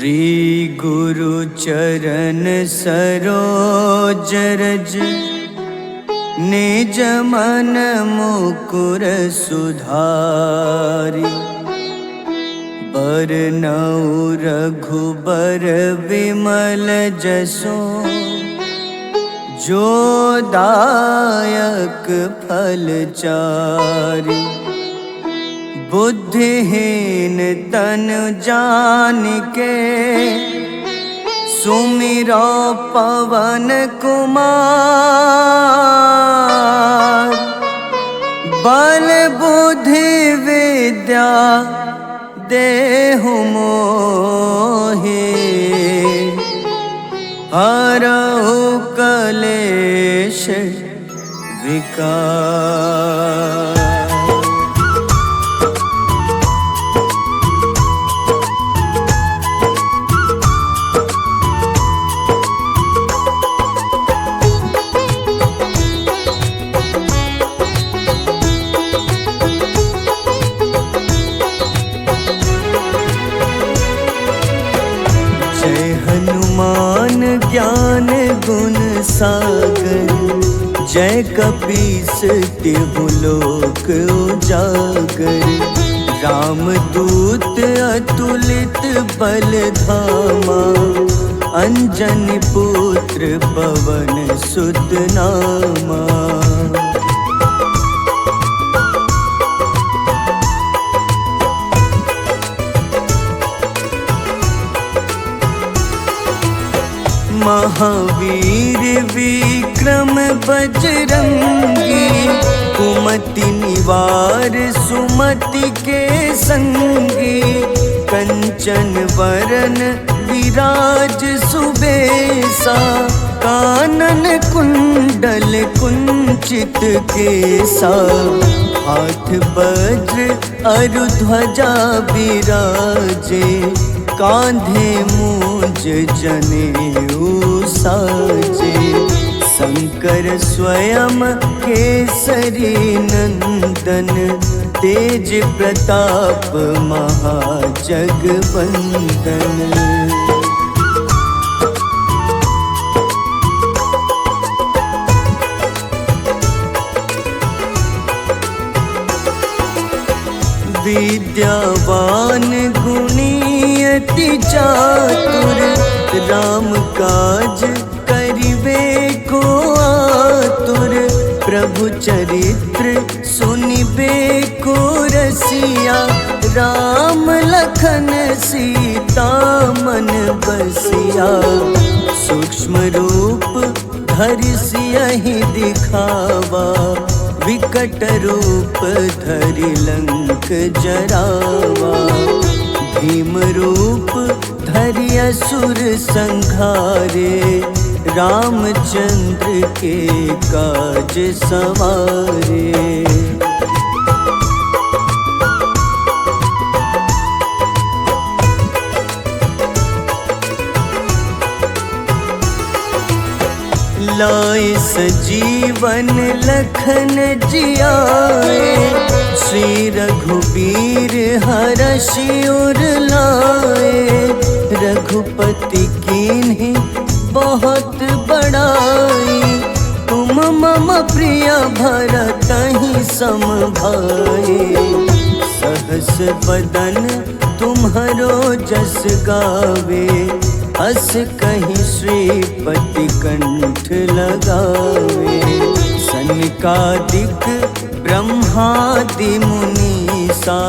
श्री गुरु चरण सरोज रज निज मन मुकुर सुधारि। बरनउँ रघुबर विमल जसो जो दायक फल चारि। बुद्धिहीन तनु जानिके सुमिरो पवन कुमार। बल बुद्धि विद्या देहु मोहि हरहु कलेश विकार। जय हनुमान ज्ञान गुण सागर। जय कपीस तिहु लोक उजागर। रामदूत अतुलित बल धामा। अंजनी पुत्र पवन सुत नामा। महावीर विक्रम बजरंगी। कुमति निवार सुमति के संगी। कंचन वरन विराज सुबेसा। कानन कुंडल कुंचित केसा। हाथ वज्र अरु ध्वजा बिराजे। कांधे मूंज जनेऊ साजे। शंकर स्वयं केसरी नंदन। तेज प्रताप महाजगवंदन। विद्यावान गुणी अति चातुर। राम काज करिबे को आतुर। प्रभु चरित्र सुनिबे को रसिया। राम लखन सीता मन बसिया। सूक्ष्म रूप धरि सियहि दिखावा। विकट रूप धरि लंक जरावा। भीम रूप धरि असुर संहारे। रामचंद्र के काज सवारे। लाए सजीवन लखन जियाए। श्री रघुबीर हरषि उर लाए। रघुपति कीन्ही बहुत बड़ाई। तुम मम प्रिय भरतहि सम भाई। सहस बदन तुम्हरो जस गावे। अस कहीं श्रीपति कंठ लगावे। सनकादिक ब्रह्मादि मुनीसा।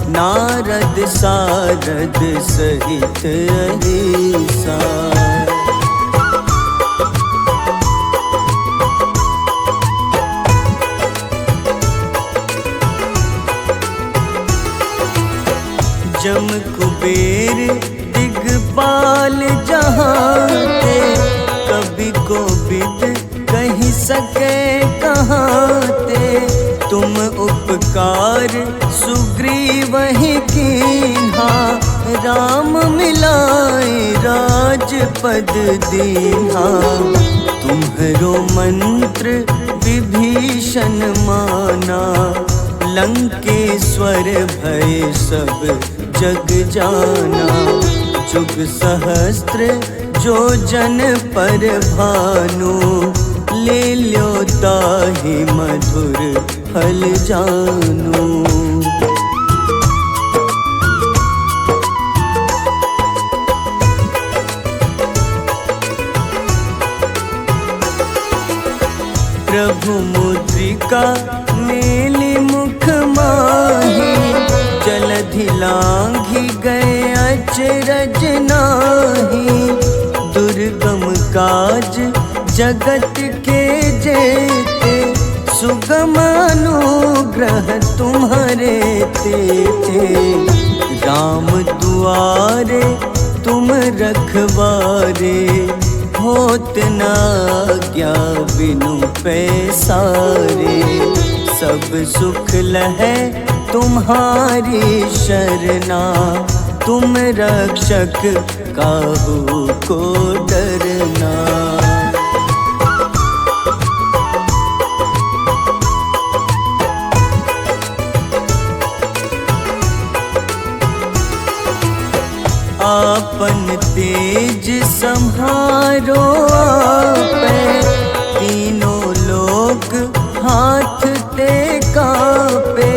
नारद सारद सहित अहिसा। जम कुबेर दिगपाल जहाते। कवि कोविद कहि सके कहाते। तुम उपकार सुग्रीवहि कीन्हा। राम मिलाए राजपद दीन्हा। तुम्हरो मंत्र विभीषण माना। लंकेश्वर भय सब जग जाना। जुग सहस्त्र जो जन पर भानु, ले ल्यो ताहि मधुर फल जानू। प्रभु मुद्रिका मेली मुख माही, जलधि लांघि गए अचरज नाही। दुर्गम काज जगत के जेते, सुगम अनुग्रह तुम्हारे तेते। राम दुआरे तुम रखवारे, होत न आज्ञा बिनु पैसारे। सब सुख लहै तुम्हारी शरणा, तुम रक्षक काहू को डरना। आपन तेज सम्हारो आपै, तीनों लोक हाथ ते कापे।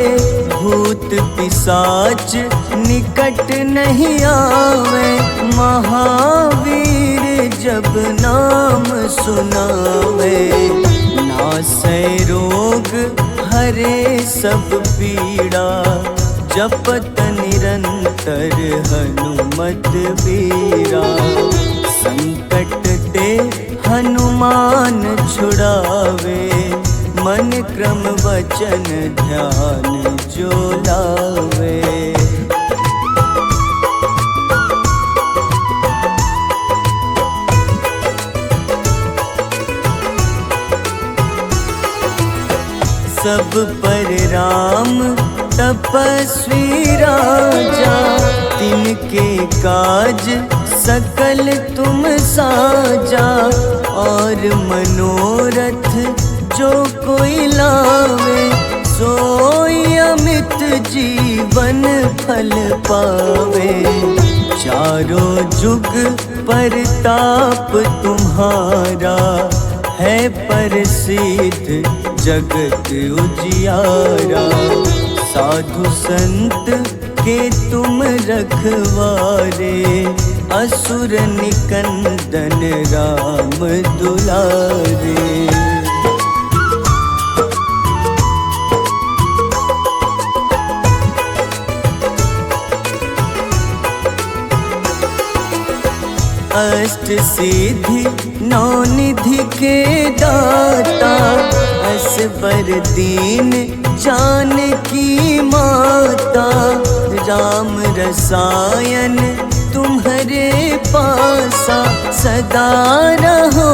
भूत पिशाच निकट नहीं आवे, महावीर जब नाम सुनावे। नासै रोग हरे सब पीड़ा, जपत निरंतर हनुमत बीरा। संकट ते हनुमान छुड़ावे, मन क्रम वचन ध्यान जो लावे। सब पर राम तपस्वी राजा, तिनके काज सकल तुम साजा। और मनोरथ जो कोई लावे, सोई अमित जीवन फल पावे। चारों जुग परताप तुम्हारा, है प्रसिद्ध जगत उजियारा। साधु संत के तुम रखवारे, असुर निकंदन राम दुलारे। अष्ट सिद्धि नौ निधि के दाता, असबर दीन जानकी माता। राम रसायन तुम्हारे पासा, सदा रहो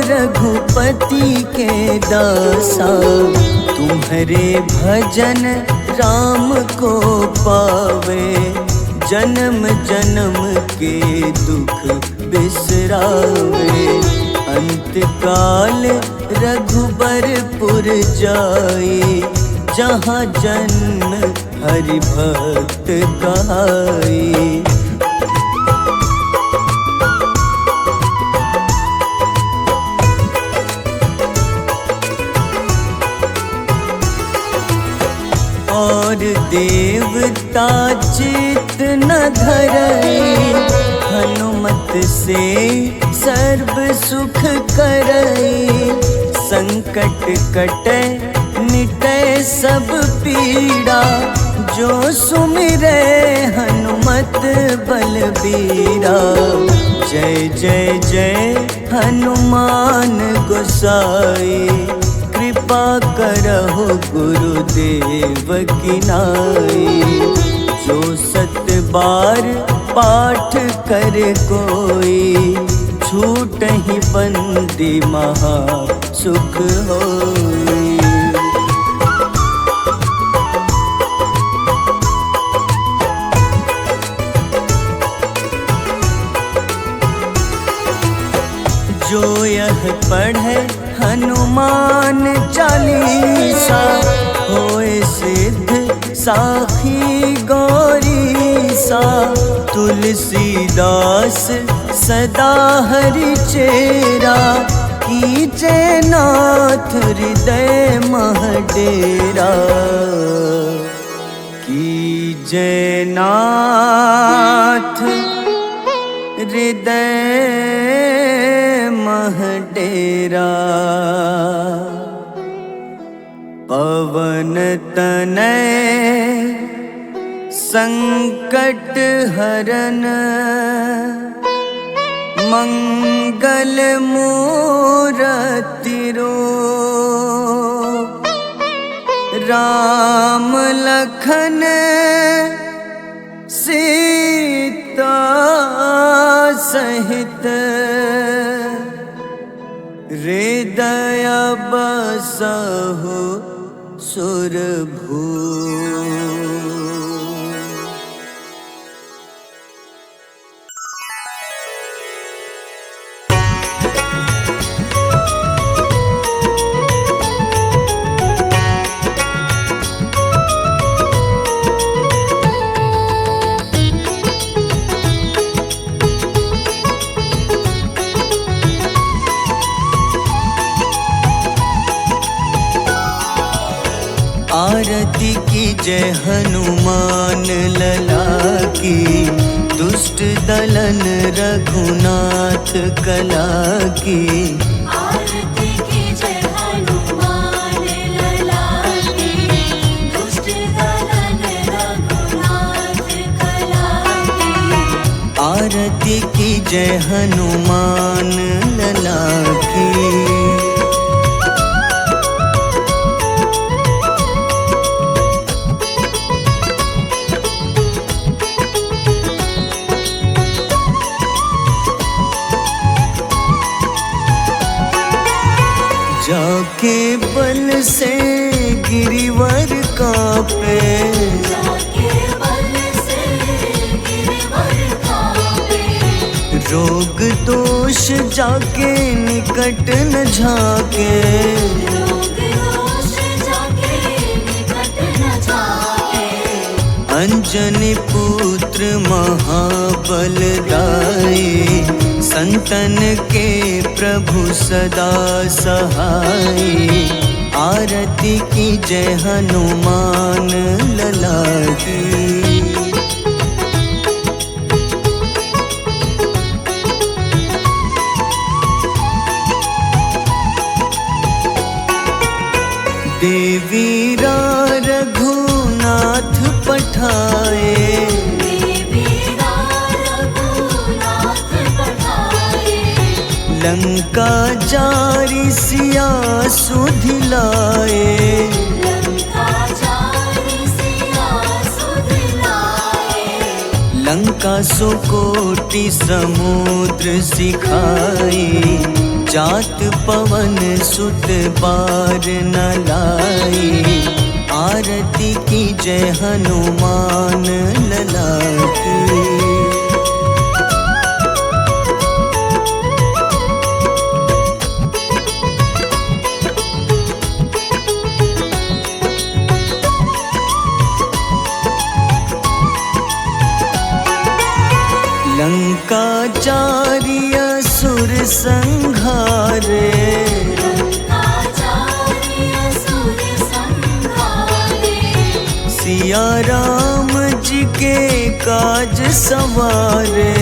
रघुपति के दासा। तुम्हारे भजन राम को पावे, जन्म जन्म के दुख बिसरावे। अंत काल रघुबरपुर जाई, जहाँ जन्म हरि भक्त कहाई। और देवता चित न धरई, हनुमत से सर्व सुख करई। संकट कटै मिटै सब पीड़ा, जो सुमिरै हनुमत बलबीरा। जय जय जय हनुमान गोसाई, कृपा करहु गुरुदेव की नाई। जो 7 बार पाठ करे कोई, छूटहि बंदी महा सुख होई। जो यह पढ़े हनुमान चालीसा, होए सिद्ध साखी गौरीसा। तुलसीदास सदा हरि चेरा, कीजे नाथ हृदय मह डेरा। कीजे नाथ हृदय मह डेरा। पवन तनय संकट हरन, मंगल मूरति रूप। राम लखन सीता सहित, हृदय बसहु सुरभूप। आरती की जय हनुमान लला की, दुष्ट दलन रघुनाथ कला की। आरती की जय हनुमान लला की, दुष्ट दलन रघुनाथ कला की। आरती की जय हनुमान लला की। जाके बल से गिरिवर कांपे, जाके बल से गिरवर कांपे। रोग दोष जाके निकट न झाके। रोग दोष जाके निकट न जाके। अंजनी पुत्र महाबलदाई, संतन के प्रभु सदा सहाय। आरती की जय हनुमान लला की। देवीरा रघुनाथ पठाए, लंका जारी सिया सुधिलाए। लंका सुकोटि समुद्र सिखाए, जात पवन सुत बार न लाए। आरती की जय हनुमान लला की। लंका जारी असुर संघारे, सिया राम जी के काज सवारे।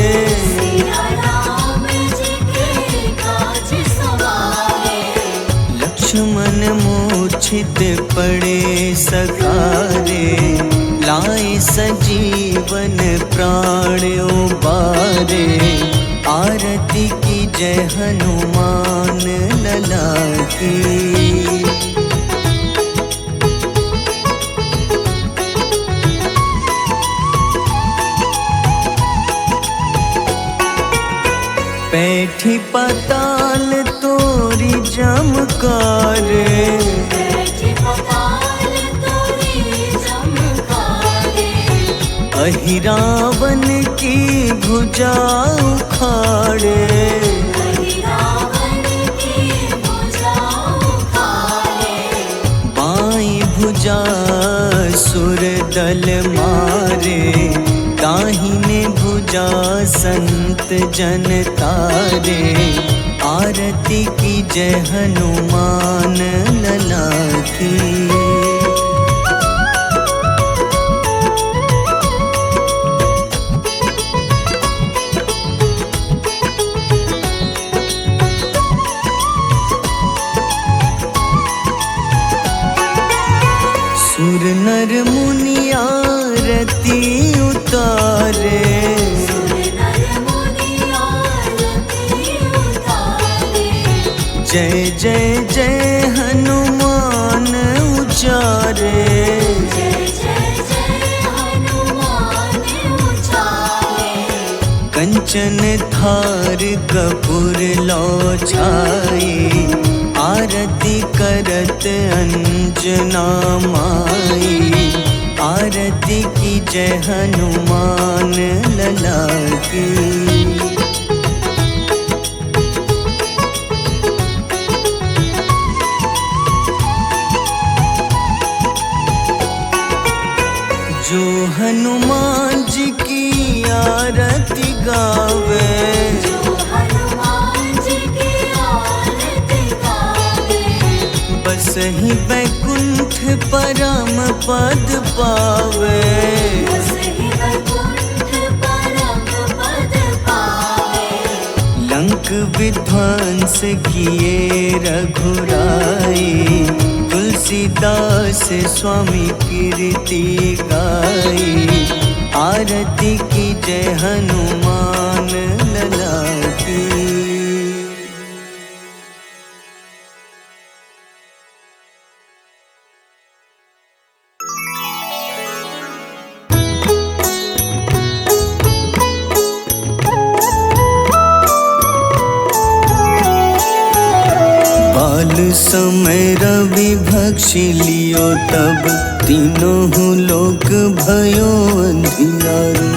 लक्ष्मण मूर्छित पड़े सकारे, लाए सजीवन प्राण उबारे। आरती की जय हनुमान लला की। बैठी पाताल तोरी जमकारे, अहिरावन की भुजा उखाड़े। बाईं भुजा सुर दल मारे, दाहिने भुजा संत जन तारे, आरती की जय हनुमान लला की। सुर नर मुनि आरती उतारे, जय जय जय हनुमान उचारे। कंचन थार कपूर लो छाई, आरती करत अंजना माई। आरती की जय हनुमान लला की। जो हनुमान जी की आरती गावे, बस ही बैकुंठ परम पद पावे। लंक विध्वंस किए रघुराई, तुलसीदास स्वामी कीर्ति गाई। आरती की जय हनुमान लला की। बाल समय रवि भक्षी लियो, तब तीनों लोक भयो अंधियारो।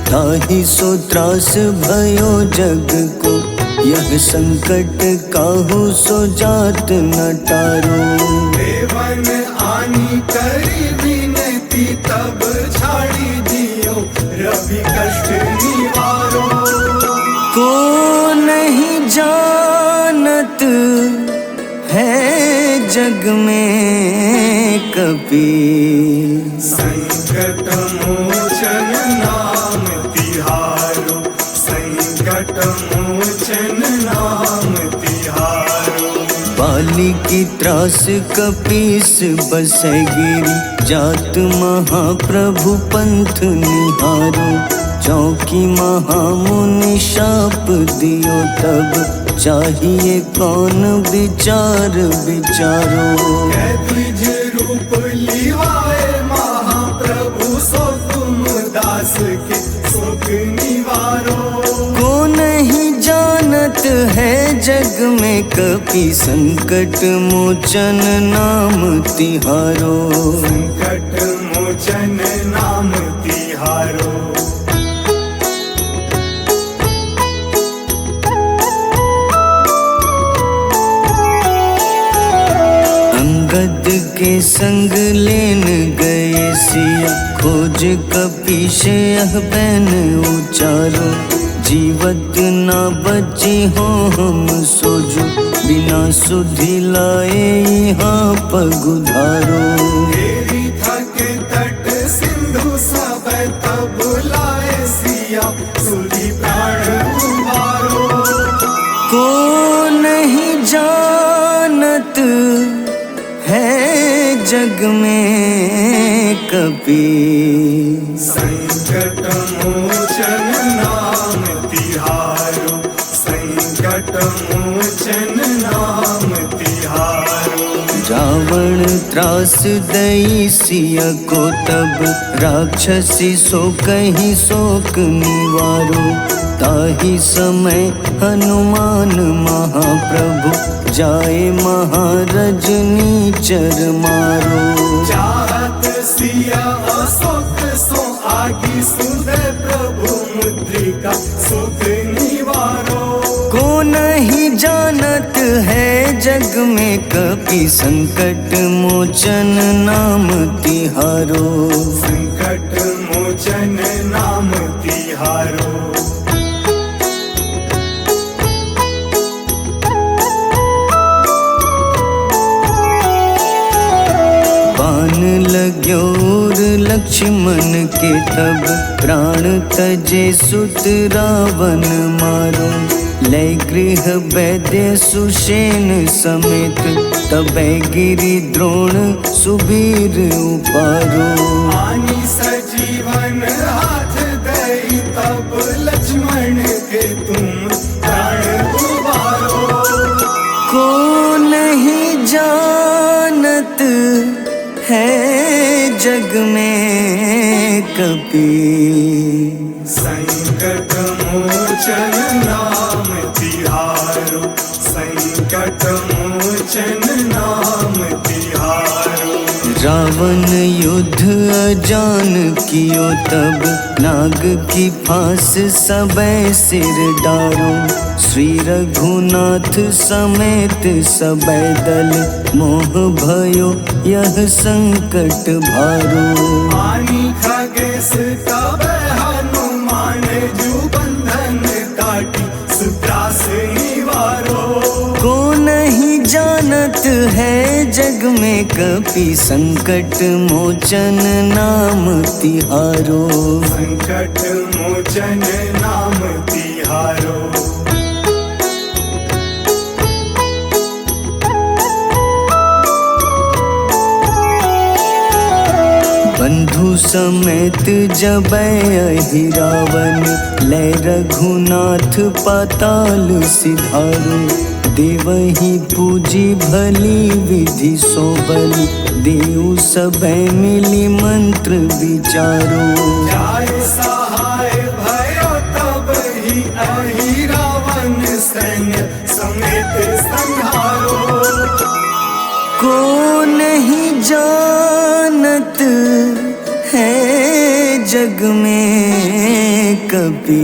ताहि सो त्रास भयो जग को, यह संकट काहू सो जात न टारो। देवन आनी करी विनती, तब छाड़ी दियो रवि कष्ट निवारो। को नहीं जानत है जग में कपि, संकट मोचन नाम तिहारो। संकट मोचन नाम तिहारो। बाली की त्रास कपीस बसै गिरी, जात महाप्रभु पंथ निहारो। चौकी महामुनि शाप दियो, तब चाहिए कौन विचार विचारो। द्विज रूप लिवाए महाप्रभु, सो तुम दास के सुख निवारो। को नहीं जानत है जग में कपि, संकट मोचन नाम तिहारो। संकट मोचन नाम तिहारो। अंगद के संग लेन गए सिया, खोज कपीश यह बैन उचारो। जीवत ना बची हो हम सोजो, बिना सुधि लाए यहाँ पगुधारो। तेरी थके तट सिंधु सब तब लाए सिया, सुधि प्राण उबारो। को नहीं जानत है जग में कपि, संकट मोचन नाम तिहारो। संकट मोचन नाम तिहारो। रावण त्रास दई सिया को, तब राक्षसी सो कहीं शोक निवारो। ताहि समय हनुमान महाप्रभु, जाए महारजनी चर मारो। चाहत सिया अशोक सो आगी, सुधे प्रभु मुद्रिका सुख निवारो। को नहीं जानत है जग में कपि, संकट मोचन नाम तिहारो। संकट मोचन नाम लक्ष्मण के तब प्राण तजे सुत रावण मारो। लय गृह वैद्य सुषेण समेत तबै गिरि द्रोण सुबीर उपारो। आनी सजीवन हाथ दई तब लक्ष्मण के तुम प्राण उबारो। को नहीं जानत है जग में कपि, संकट मोचन नाम तिहारो। संकट मोचन नाम तिहारो। रावण युद्ध अजान कियो तब नाग की फांस सबै सिर डारो। श्री रघुनाथ समेत सबै दल मोह भयो यह संकट भारो। आनी खगेश तब हनुमान जू बंधन काटी सुत्रास निवारो। को नहीं जानत है जग में कपि, संकट मोचन नाम तिहारो। संकट मोचन नाम तिहारो। बंधु समेत जबै अहि रावण, लय रघुनाथ पाताल सिधारो। देवहि पूजी भली विधि सोबल, देव सबै मिली मंत्र विचारो। जाय सहाय भयो तब ही अहि रावण सैन्य समेत संहारो। को नहीं जानत है जग में कपि,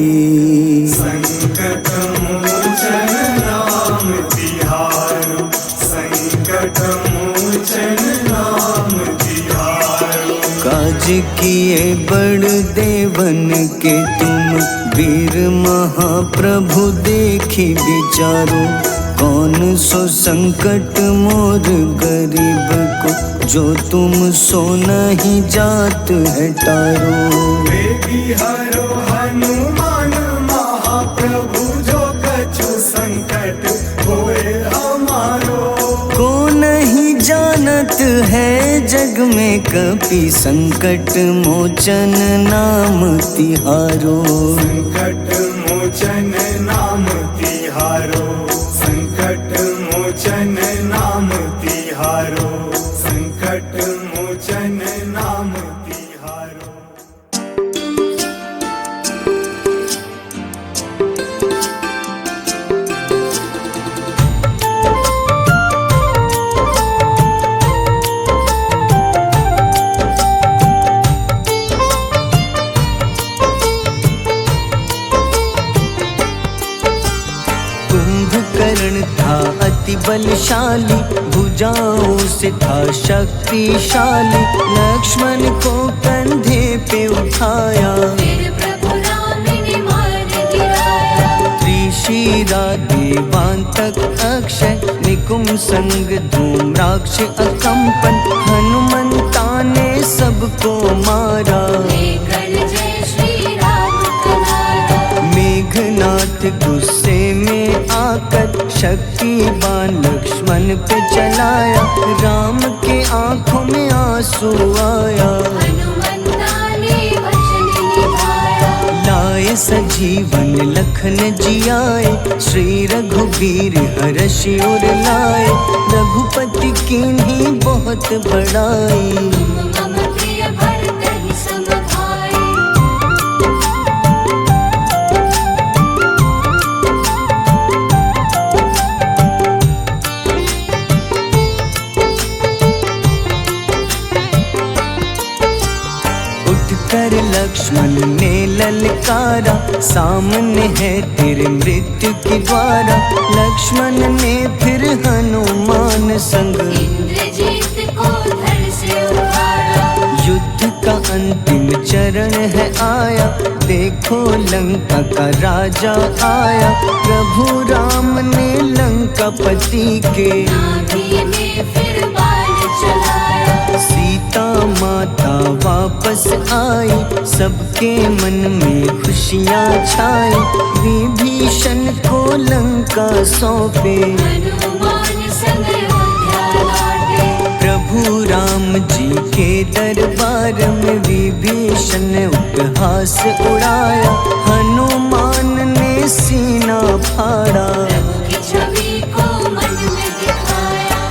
संकट मोचन नाम तिहारो। संकट मोचन नाम तिहारो। काज किए बड़ देवन के तुम, वीर महाप्रभु देखी विचारो। कौन सो संकट मोर गरीब को, जो तुम सो नहीं जात है टारो। बेगी हरो हनुमान महाप्रभु, जो कछु संकट होए हमारो। को नहीं जानत है जग में कपि, संकट मोचन नाम तिहारो। संकट मोचन नाम तिहारो। संकट मोचन नाम तिहारो। संकट मोचन नाम तिहारो। कुंभकर्ण था अति बलशाली, भुजाओं से था शक्तिशाली। लक्ष्मण को कंधे पे उठाया, फिर प्रभु राम ने मार गिराया। त्रिशिरा देवांतक अक्षय, निकुंभ संग धूम्राक्ष अकंपन। हनुमंता ने सबको मारा, लेकर जय श्री राम कनारा। मेघनाथ गुस्से में आकर शक्तिवान लक्ष्मण पे चलाया। राम के आंखों में आंसू आया, हनुमंता ने वचन निभाया। लाए सजीवन लखन जियाए, श्री रघुबीर हर्षि उर लाए। रघुपति कीन्ही बहुत बड़ाई, मम प्रिय भरत ही सम भाई। उठकर लक्ष्मण ने ललकारा, सामने है तेरे मृत्यु की द्वारा। लक्ष्मण ने फिर हनुमान संग, इंद्रजीत को धड़ से उतारा। युद्ध का अंतिम चरण है आया, देखो लंका का राजा आया। प्रभु राम ने लंकापति के, नाभि में फिर बाण चलाया। सीता माता वापस आई, सबके मन में खुशियाँ छाई। विभीषण को लंका सौंपे, हनुमान संग अयोध्या लौटे। प्रभु राम जी के दरबार में विभीषण ने उपहास उड़ाया। हनुमान ने सीना फाड़ा, प्रभु की छवि को मन में दिखाया।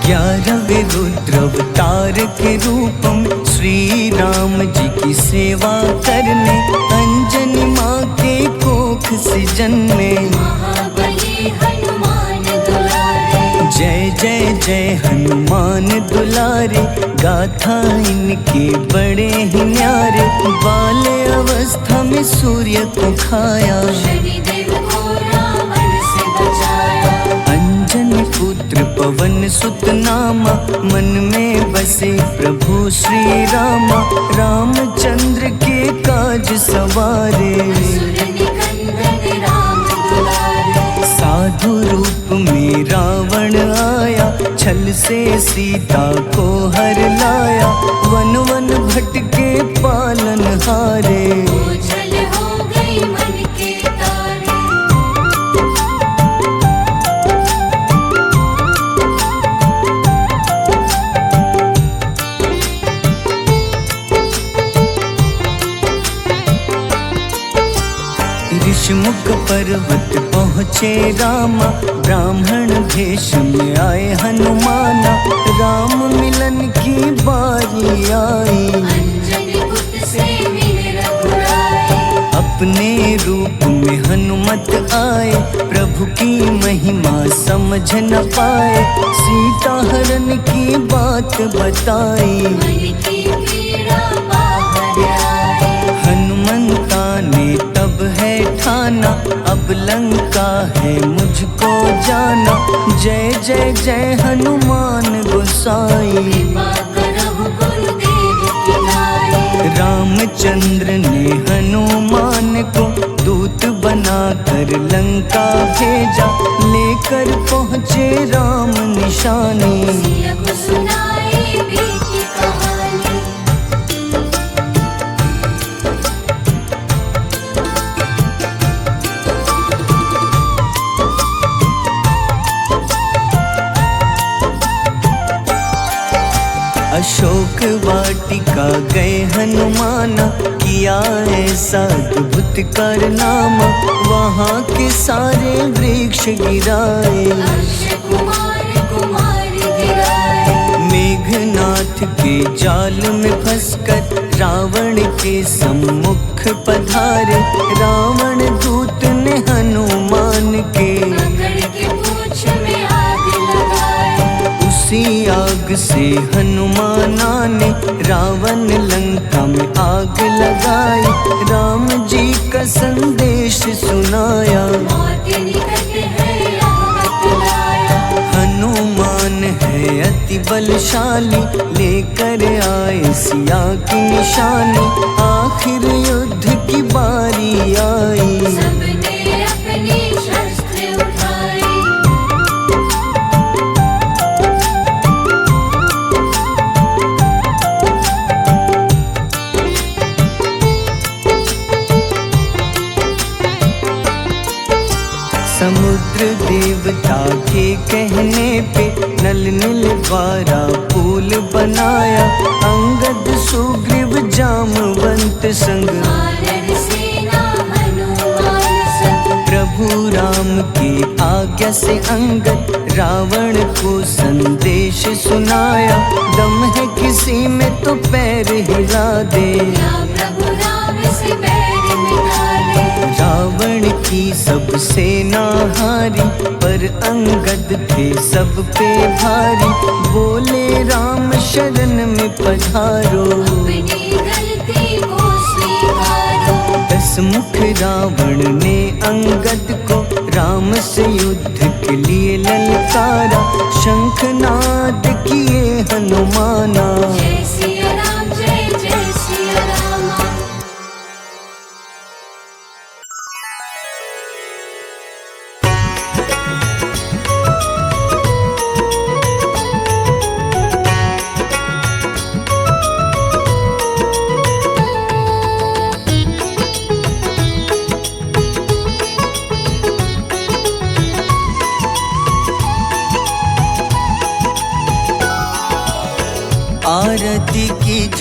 ग्यारहवें रुद्र अवतार के रूप में श्री राम जी की सेवा करने, अंजनी माँ के कोख से जन्मे। महाबली हनुमान दुलारे, जय जय जय हनुमान दुलारे, गाथा इनके बड़े ही न्यारे। बाल्य अवस्था में सूर्य को खाया, शनिदेव को रावण से बचाया। अंजनी पुत्र पवन सुत नामा, मन में बसे प्रभु श्री रामा। रामचंद्र के काज सवारे, असुर निकंदन राम दुलारे। साधु रूप में रावण आया, छल से सीता को हर लाया। वन वन भटके पालन हारे, ओझल हो गई मन के तारे। ऋषिमुख पर्वत पहुँचे रामा, ब्राह्मण भेष में आए हनुमाना। राम मिलन की बारी आई, अंजनी पुत्र से मिले रघुराई। अपने रूप में हनुमत आए, प्रभु की महिमा समझ न पाए। सीता हरण की बात बताई, मन की पीड़ा बाहर आई। हनुमंता ने तब है ठाना, अब लंका है मुझको जाना। जय जय जय हनुमान गोसाई, कृपा करहु गुरुदेव की नाई। रामचंद्र ने हनुमान को दूत बनाकर लंका भेजा। लेकर पहुँचे राम निशानी, सिया को सुनाई बीती कहानी। अशोक वाटिका गए हनुमाना, किया ऐसा अद्भुत कारनामा। वहाँ के सारे वृक्ष गिराए, अक्षय कुमार कुमार गिराए। मेघनाथ के जाल में फंसकर रावण के सम्मुख पधारे। रावण दूत ने हनुमान के पकड़ के पूंछ में आग लगाए। उसी आग से हनुमाना ने रावण लंका में आग लगाई। राम जी का संदेश सुनाया, मौत निकट है यह बतलाया। हनुमान है अति बलशाली, लेकर आए सिया की निशानी। आखिर युद्ध की बारी आई, सबने अपनी शस्त्र उठाई। समुद्र देवता के कहने पे नल नील द्वारा पुल बनाया। अंगद सुग्रीव जामवंत संग, वानर सेना हनुमान संग। प्रभु राम की आज्ञा से अंगद रावण को संदेश सुनाया। दम है किसी में तो पैर हिला दे, या प्रभु राम से बैर मिटा दे। रावण की सब सेना हारी, पर अंगद थे सब पे भारी। बोले राम शरण में पधारो, अपनी गलती को स्वीकारो। दस मुख रावण ने अंगद को राम से युद्ध के लिए ललकारा। शंखनाद किए हनुमाना, जय सिया राम जय जय सिया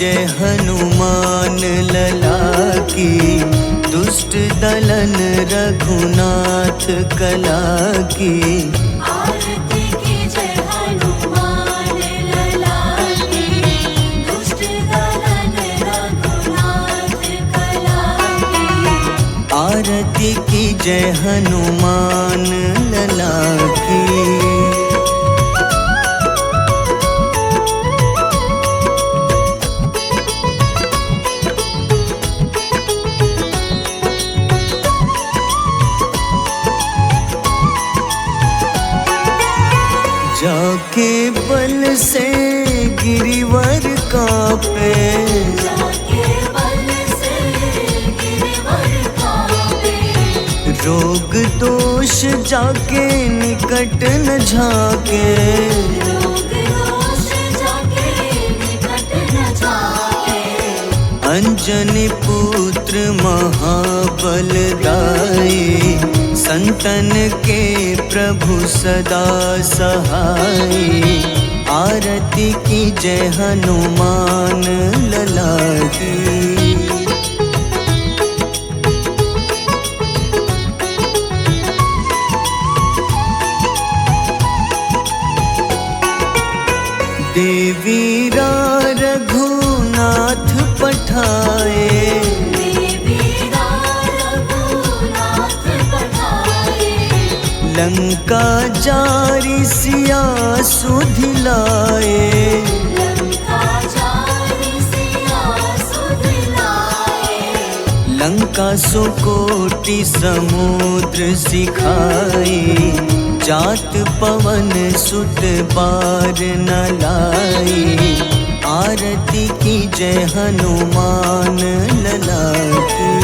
जय हनुमान लला की, दुष्ट दलन रघुनाथ कला की। आरती की जय हनुमान लला की, दुष्ट दलन रघुनाथ कला की। आरती की जय हनुमान लला की। जाके बल से गिरिवर कांपे, जाके बल से गिरवर कांपे। रोग दोष जाके निकट न झाके। रोग दोष जाके निकट न जाके। अंजनी पुत्र महाबलदाई, संतन के प्रभु सदा सहाय। आरती की जय हनुमान लला की। देवीरा रघुनाथ पठाए, देवीरा रघुनाथ पठाए। लंका जारी सिया सुधिलाए। लंका जारी सिया सुधिलाए। लंका सुकोटि समुद्र सिखाए। जात पवन सुत बार न लाए। आरती की जय हनुमान लला की।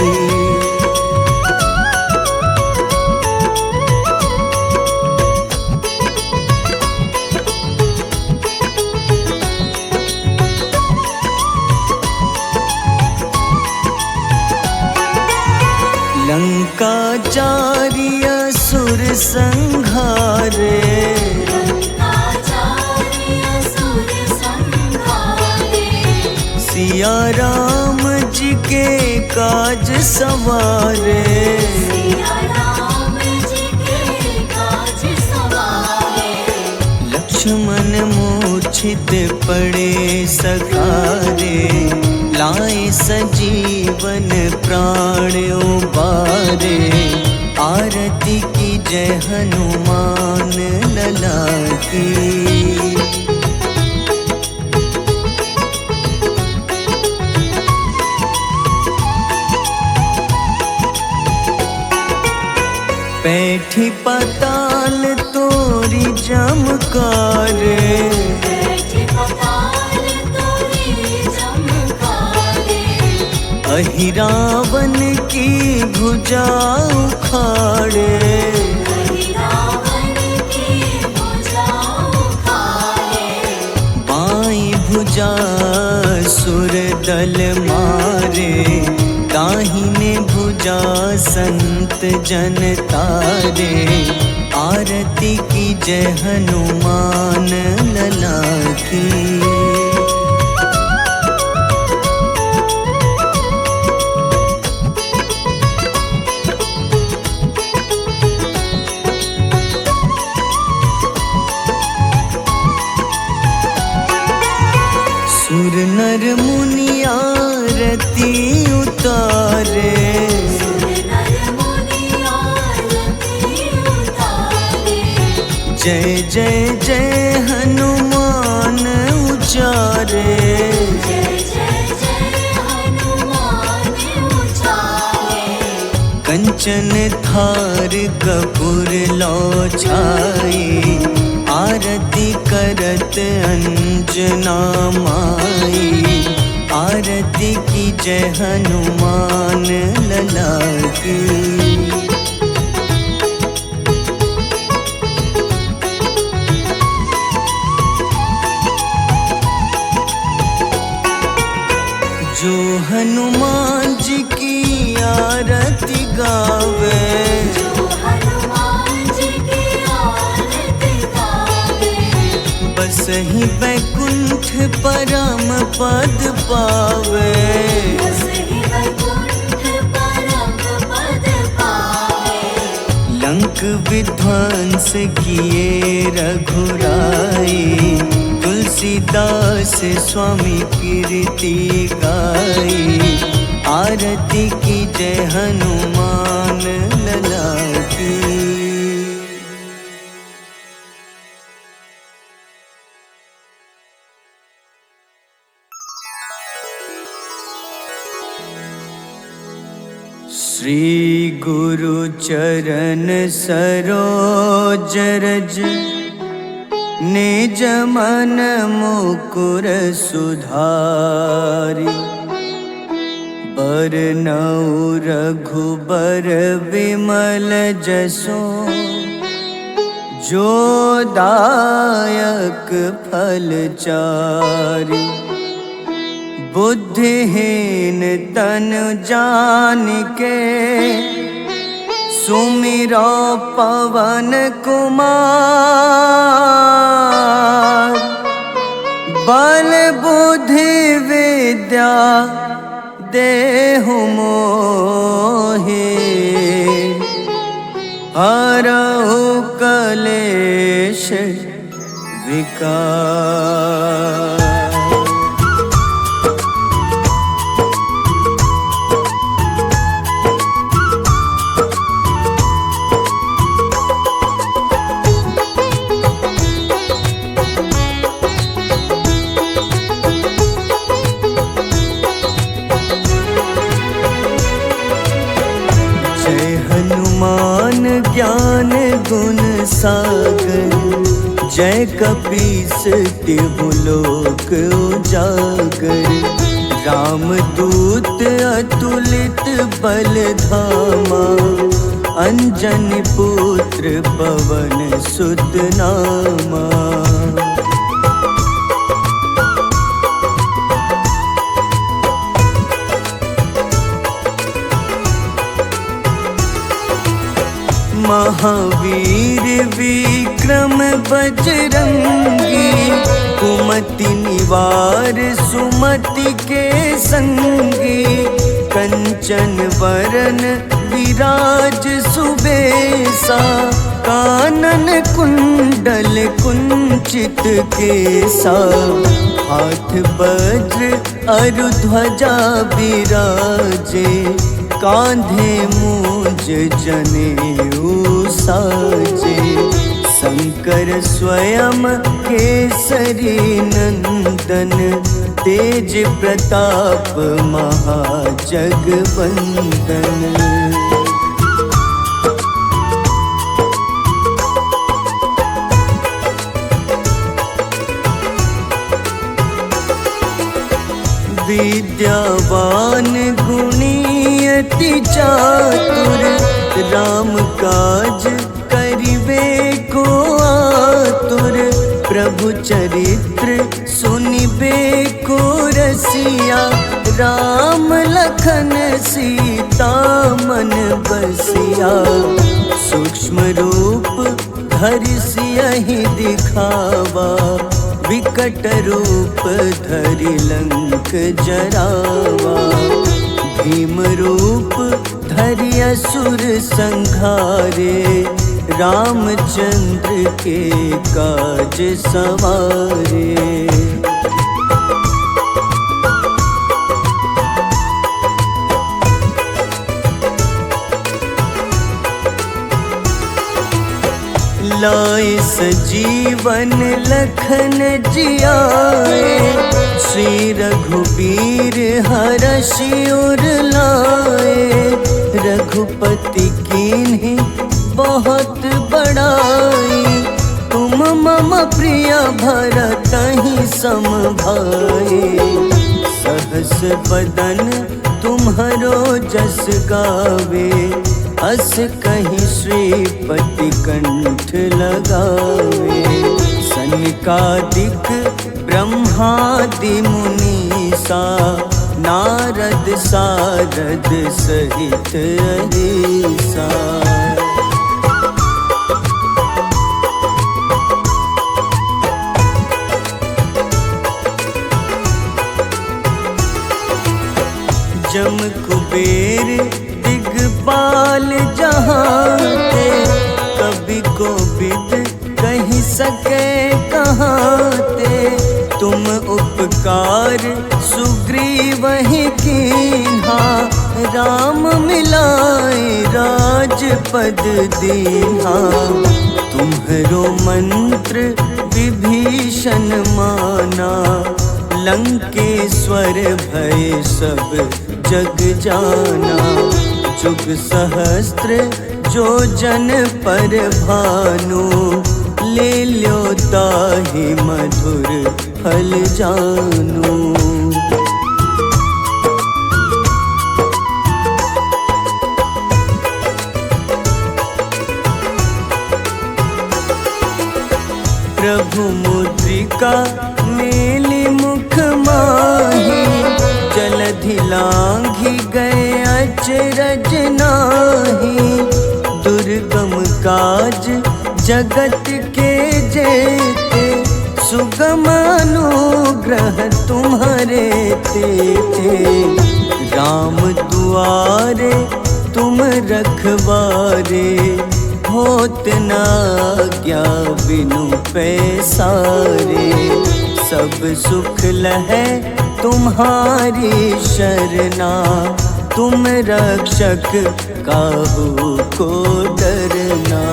लंका जारी असुर संघारे। लंका जारी असुर संघारे। सिया राम जी के काज सवारे। सिया राम जी के काज सवारे। लक्ष्मण मूर्छित पड़े सखारे। लाए सजीवन प्राण उबारे। आरती की जय हनुमान लला की। बैठी पाताल तोरी जमकारे। बैठी पाताल तोरी जमकारे। अहिरावन की भुजा उखाड़े। रावण की भुजा उखाड़े। बाईं भुजा सुर दल मारे। दाहिने भुजा संत जन तारे। आरती की जय हनुमान लला की। सुर नर मुनि आरती उतारे। सुर नर मुनि आरती उतारे। जय जय जय हनुमान उचारे। जय जय जय हनुमान उचारे। कंचन थार कपूर लो छाई। आरती करत अंजना माई। आरती की जय हनुमान लला की। जो हनुमान जी की आरती गावे। जो हनुमान जी की आरती गावे। बस ही ही बैकुंठ परम पद पावे। बसहि वैकुंठ परम पद पावे। लंक विध्वंस किए रघुराई, तुलसीदास स्वामी कीर्ति गाई। आरती की जय हनुमान लला की। श्री गुरु चरण सरोज रज, निज मन मुकुर सुधारि। बरनउँ रघुबर विमल जसो, जो दायक फल चारि। बुद्धिहीन तनु जानिके, सुमिरो पवन कुमार। बल बुद्धि विद्या देहु मोहि, हरहु कलेश विकार। ज्ञान गुण सागर, जय कपीस तिहु लोक उजागर। रामदूत अतुलित बल धामा, अंजनी पुत्र पवन सुत नामा। महावीर विक्रम बजरंगी, कुमति निवार सुमति के संगी। कंचन वरन विराज सुबेसा, कानन कुंडल कुंचित केसा। हाथ वज्र अरु ध्वजा बिराजे, कांधे मूंज जनेऊ साजे। शंकर स्वयं केसरी नंदन, तेज प्रताप महाजगवंदन। विद्यावान गुणी अति चातुर, राम काज करिबे को आतुर। प्रभु चरित्र सुनिबे को रसिया, राम लखन सीता मन बसिया। सूक्ष्म रूप धरि सियहि दिखावा, विकट रूप धरि लंक जरावा। भीम रूप धरि असुर संहारे, रामचंद्र के काज सवारे। लाए सजीवन लखन जियाए, श्री रघुबीर हरषि उर लाए। रघुपति कीन्ही बहुत बड़ाई, तुम मम प्रिय भरतहि सम भाई। सहस बदन तुम्हरो जस गावे, अस कहीं श्रीपति कंठ लगावे। सनकादिक ब्रह्मादि मुनीसा, नारद सारद सहित अहिसा। कुबेर दिगपाल जहाँते, कभी को विद कही सके कहाँते। तुम उपकार सुग्रीव ही कीन्हा, राम मिलाए राजपद दीन्हा। तुम्हरो मंत्र विभीषण माना, लंकेश्वर भय सब जग जाना। जुग सहस्त्र जो जन पर भानु, ले ल्यो ताहि मधुर फल जानू। प्रभु मुद्रिका मेली मुख माही, जलधि लांघि गए अचरज नाही। दुर्गम काज जगत के जेते, सुगम अनुग्रह तुम्हारे तेते। राम दुआरे तुम रखवारे, होत न आज्ञा बिनु पैसारे। सब सुख लहै तुम्हारी शरणा, तुम रक्षक काहू को डरना।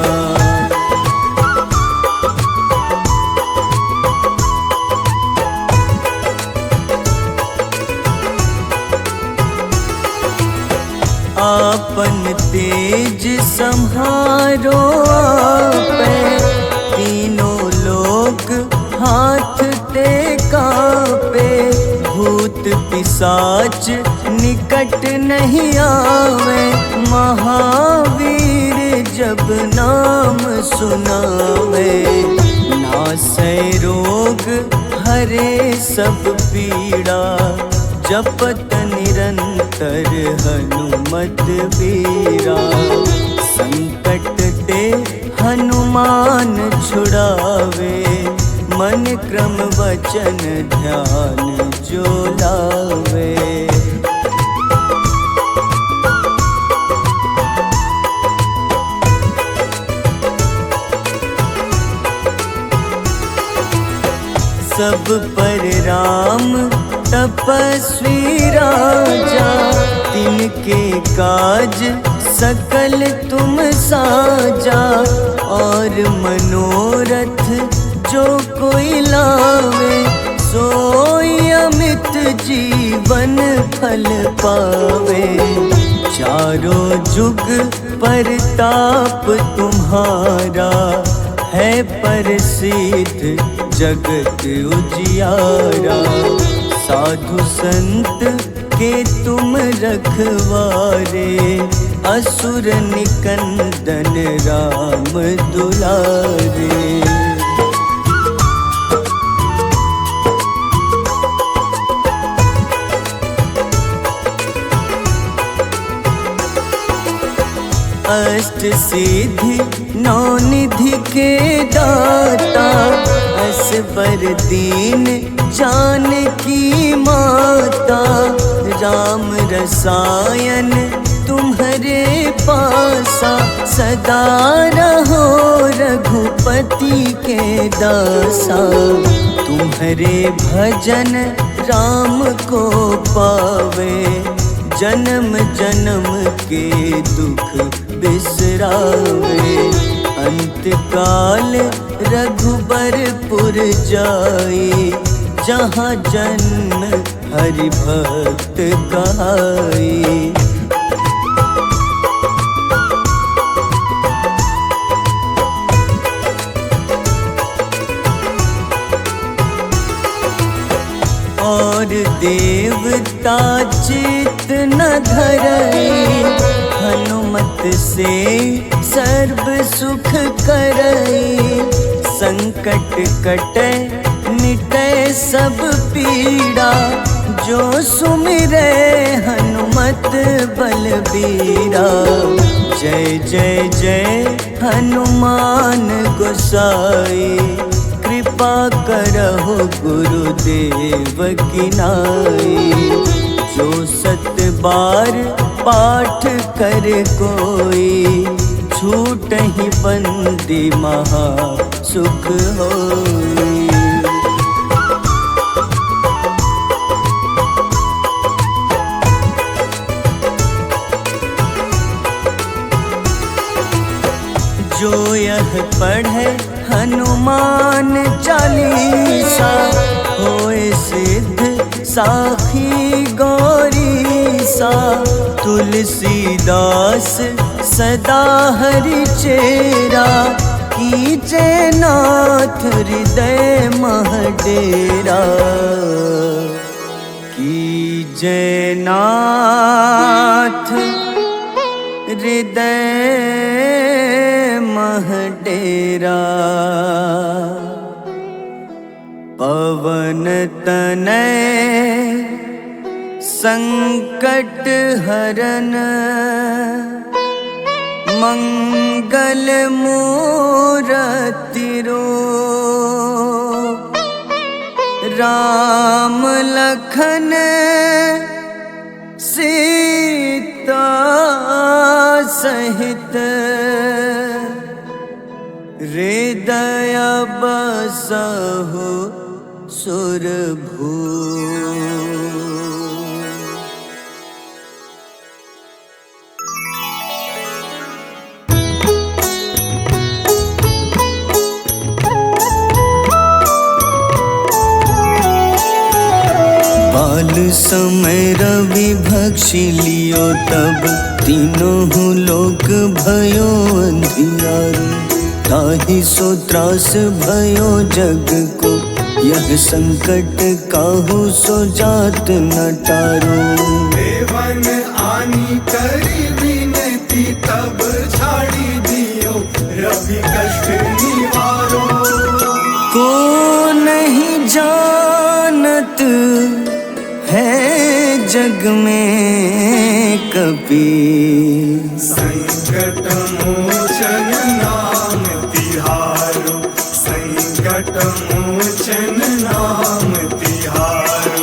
आपन तेज सम्हारो आपै, तीनों लोक हाथ ते कांपे। भूत पिशाच निकट नहीं आवे, महावीर जब नाम सुनावे। नासै रोग हरे सब पीड़ा, जपत निरंतर हनुमत बीरा। संकट ते हनुमान छुड़ावे, मन क्रम वचन ध्यान जो लावे। सब पर राम तपस्वी राजा, तिनके काज सकल तुम साजा। और मनोरथ जो कोई लावे, सोई अमित जीवन फल पावे। चारों जुग परताप तुम्हारा, है प्रसिद्ध जगत उजियारा। साधु संत के तुम रखवारे, असुर निकंदन राम दुलारे। अष्ट सिद्धि नौ निधि के दाता, असबर दीन जानकी माता। राम रसायन तुम्हारे पासा, सदा रहो रघुपति के दासा। तुम्हारे भजन राम को पावे, जन्म जन्म के दुख बिसरावे। अंत काल रघुबरपुर जाई, जहाँ जन्म हरि भक्त कहाई। और देवता चित न धरई, हनुमत से सर्व सुख करई। संकट कटे मिटे सब पीड़ा, जो सुमिरे हनुमत बलबीरा। जय जय जय हनुमान गोसाई, कृपा करहु गुरुदेव की नाई। जो 7 बार पाठ कर कोई, छूटहि बंदी महा सुख होई। जो यह पढ़े हनुमान चालीसा, होए सिद्ध साखी गौरीसा। तुलसीदास सदा हरि चेरा, कीजे नाथ हृदय मह डेरा। कीजे नाथ हृदय मह डेरा। पवन तनय संकट हरन, मंगल मूरति रूप। राम लखन सीता सहित, हृदय बसहु सुरभूप। बाल समय रवि भक्षि लियो, तब तीनों लोक भयो अंधियारो। ताहि सो त्रास भयो जग को, यह संकट काहू सो जात न टारो। देवन आनी करी विनती, तब झाड़ी दियो रवि कष्ट निवारो। को नहीं जानत है जग में कपि, संकट मोचन नाम तिहारो। संकट मोचन नाम तिहारो।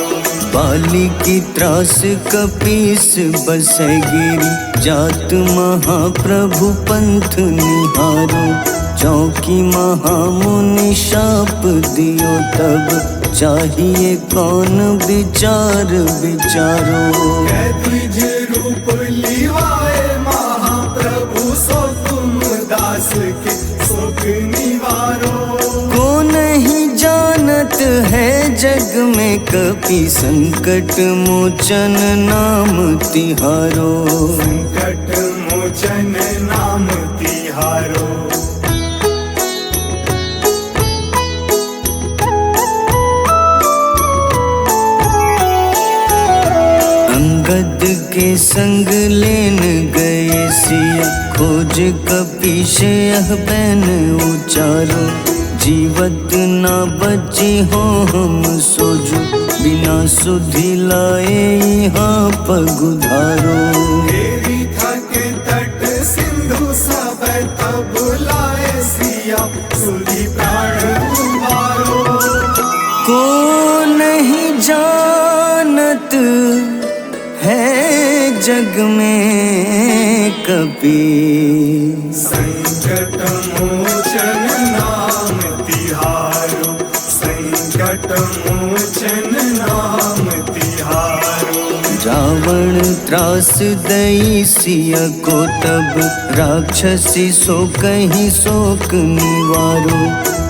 बाली की त्रास कपीस बसै गिरी, जात महाप्रभु पंथ निहारो। चौकी महामुनि शाप दियो, तब चाहिए कौन विचार विचारो। द्विज रूप लिवाए महाप्रभु, सो तुम दास के शोक निवारो। को नहीं जानत है जग में कपि, संकट मोचन नाम तिहारो। संकट मोचन नाम तिहारो। अंगद के संग लेन गए सिया, खोज कपीश यह बैन उचारो। जीवत ना बची हो हम सोजो, बिना सुधि लाए यहाँ पगुधारो। देवी थके तट सिंधु सब, तब लाए सिया सुधि प्राण उबारो। को नहीं जानत है जग में कपि, संकट मोचन नाम तिहारो। संकट मोचन नाम तिहारो। रावण त्रास दई सिया को, तब राक्षसी सो कहीं शोक निवारो।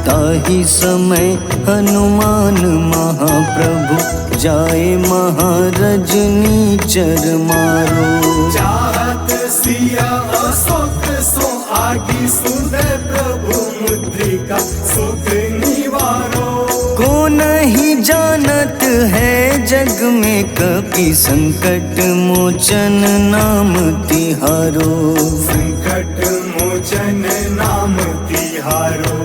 ताहि समय हनुमान महाप्रभु, जाए महारजनी चर मारो। चाहत सिया अशोक सो आगी, सुदय प्रभु मुद्रिका सुख निवारो। को नहीं जानत है जग में कपि, संकट मोचन नाम तिहारो। संकट मोचन नाम तिहारो।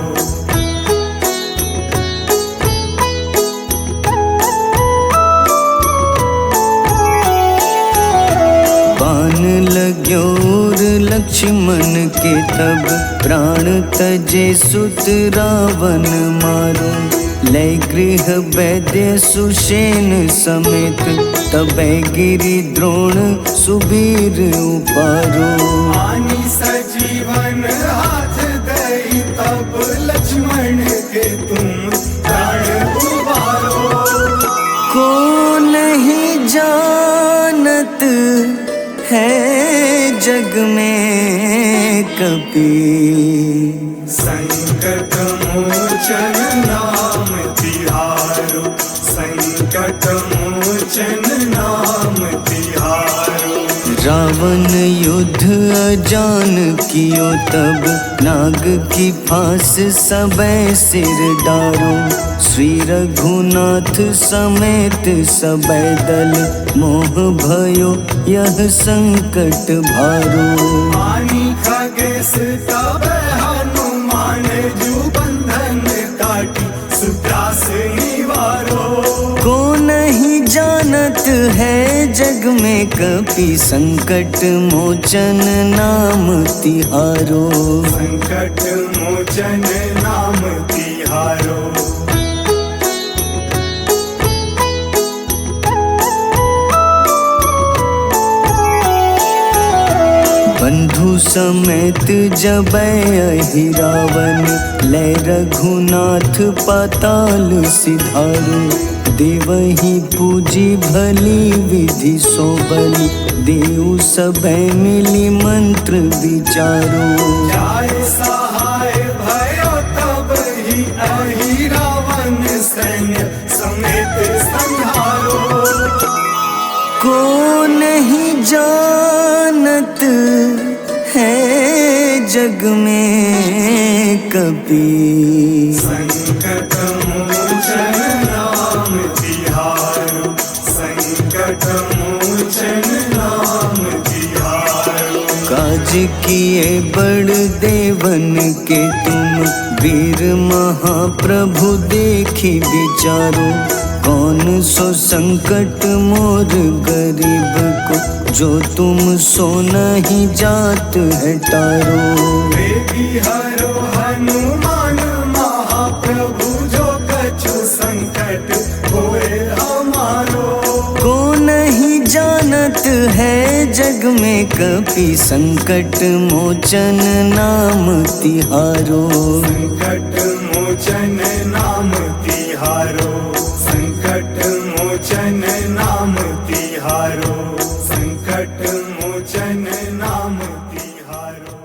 बाण लग्योर लक्ष्मण के, तब प्राण तजे सुत रावण मारो। लय गृह वैद्य सुषेण समेत तबै गिरि द्रोण सुबीर उपारो। आनी सजीवन हाथ दई तब लक्ष्मण के तुम प्राण उबारो। को नहीं जानत है जग में कपि, संकट मोचन नाम तिहारो, संकट मोचन नाम तिहारो। रावण युद्ध अजान कियो तब नाग की फांस सबै सिर डारो। श्री रघुनाथ समेत सबै दल मोह भयो यह संकट भारो। आनी खगेश तब हनुमान जू बंधन काटी सुत्रास निवारो। को नहीं जानत है जग में कपि, संकट मोचन नाम तिहारो। संकट मोचन नाम तिहारो। बंधु समेत जबै अहि रावण, लय रघुनाथ पाताल सिधारो। देवहि पूजी भली विधि सो बलि, देव सबै मिली मंत्र विचारो। जाय सहाय भयो तब ही अहि रावण सैन्य समेत संहारो। को नहीं जानत है जग में कपि, संकट मोचन नाम तिहारो, संकट मोचन नाम तिहारो। काज किए बड़ देवन के तुम, वीर महाप्रभु देखी विचारो। कौन सो संकट मोर गरीब को, जो तुम सो नहीं जात है टारो। बेगी हरो हनुमान महाप्रभु, जो कछु संकट होए हमारो। को नहीं जानत है जग में कपि, संकट मोचन नाम तिहारो। संकट मोचन नाम तिहारो, संकट मोचन नाम तिहारो, संकट मोचन नाम तिहारो।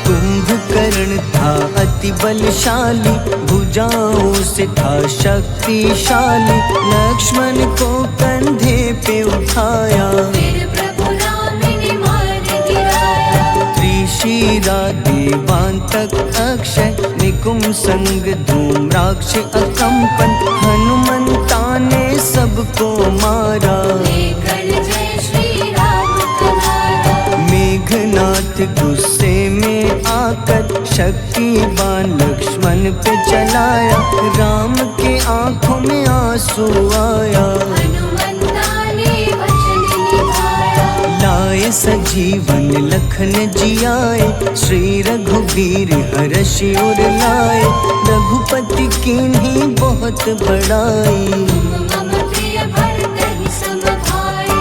कुंभकर्ण था अति बलशाली, भुजाओं से था शक्तिशाली। लक्ष्मण को कंधे पे उठाया, फिर प्रभु राम ने मार गिराया। त्रिशिरा देवांतक अक्षय, निकुंभ संग धूम्राक्ष अकंपन। हनुमंता ने सबको मारा, लेकर जय श्री राम तुम्हारा। मेघनाथ गुस्से में आकर शक्तिवान लक्ष्मण पे चलाया। राम के आंखों में आंसू आया, हनुमंता ने वचन निभाया। लाए सजीवन लखन जियाए, श्री रघुवीर हर्षि उर लाए। रघुपति कीन्ही बहुत बड़ाई, मम प्रिय भरत ही सम भाई।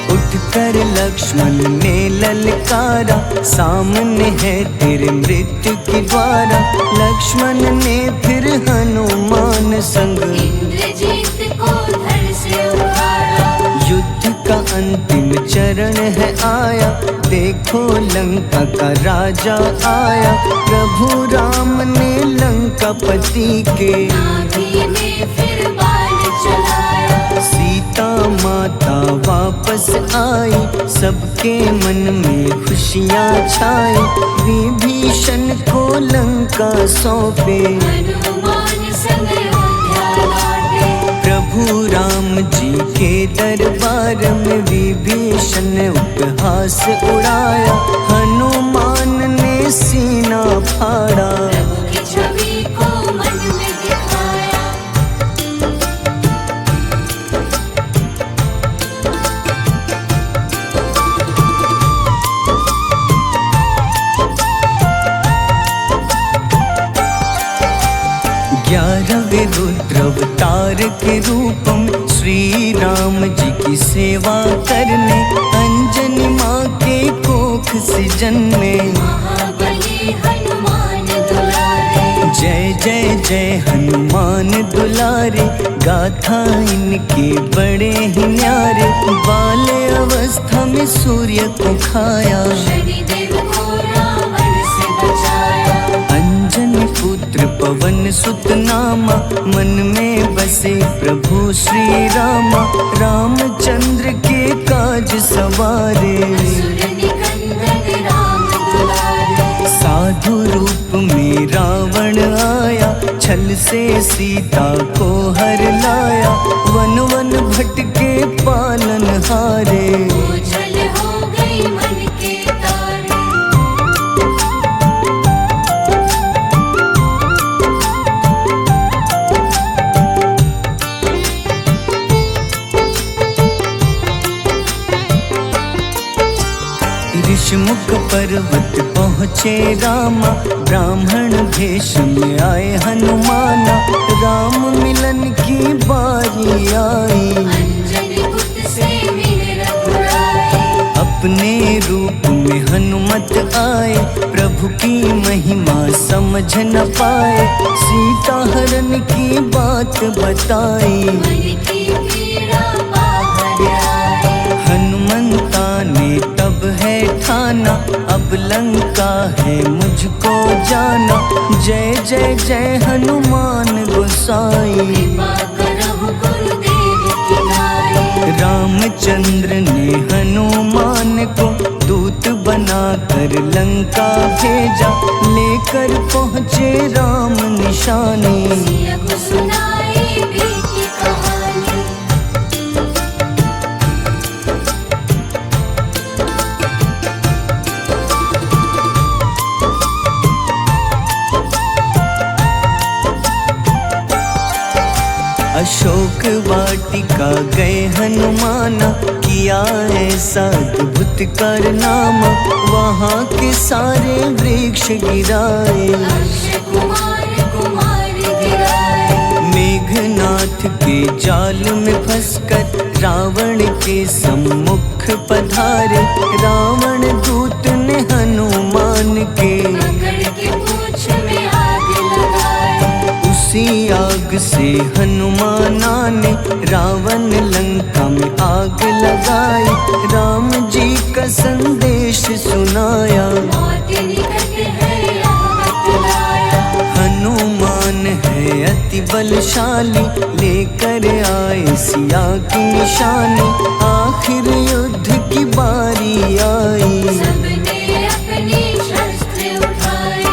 उठकर लक्ष्मण ने ललकारा, सामने है तेरे मृत्यु की द्वारा। लक्ष्मण ने फिर हनुमान संग, इंद्रजीत को धड़ से उतारा। युद्ध का अंतिम चरण है आया, देखो लंका का राजा आया। प्रभु राम ने लंकापति के, नाभि में फिर बाण चलाया। सीता माता वापस आई, सबके मन में खुशियाँ छाई। विभीषण को लंका सौंपे, हनुमान संग अयोध्या लौटे। प्रभु राम जी के दरबार में विभीषण ने उपहास उड़ाया। हनुमान ने सीना फाड़ा, प्रभु की छवि को मन में दिखाया। ग्यारहवें रुद्र अवतार के रूपम श्री राम जी की सेवा करने, अंजनी माँ के कोख से जन्मे। महाबली हनुमान दुलारे, जय जय जय हनुमान दुलारे, गाथा इनके बड़े ही न्यारे। बाल्य अवस्था में सूर्य को खाया, शनिदेव को रावण से बचाया। अंजनी पुत्र पवन सुत नामा, मन में बसे प्रभु श्री रामा। रामचंद्र के काज सवारे, असुर निकंदन राम दुलारे। साधु रूप में रावण आया, छल से सीता को हर लाया। वन वन भटके पालन हारे, ओझल हो गई मन के तारे। ऋषमुख पर्वत पहुँचे रामा, ब्राह्मण भेष में आए हनुमाना। राम मिलन की बारी आई, अंजनी पुत्र से मिल रघुराई। अपने रूप में हनुमत आए, प्रभु की महिमा समझ न पाए। सीता हरण की बात बताई, मन की पीड़ा बाहर आई। हनुमंता ने तब है ठाना, अब लंका है मुझको जाना। जय जय जय हनुमान गोसाई, कृपा करहु गुरुदेव की नाई। रामचंद्र ने हनुमान को दूत बनाकर लंका भेजा। लेकर पहुँचे राम निशानी, सिया को सुनाई बीती कहानी। अशोक वाटिका गए हनुमाना, किया ऐसा अद्भुत कारनामा। वहाँ के सारे वृक्ष गिराए, अक्षय कुमार कुमार गिराए। मेघनाथ के जाल में फंसकर रावण के सम्मुख पधारे। रावण दूत ने हनुमान के पकड़ के पूंछ में आग लगाई। उसी आग से हनुमाना ने रावण लंका में आग लगाई। राम जी का संदेश सुनाया, मौत निकट है आफत लाया। हनुमान है अति बलशाली, लेकर आए सिया की निशानी। आखिर युद्ध की बारी आई, सबने अपनी शस्त्र उठाई।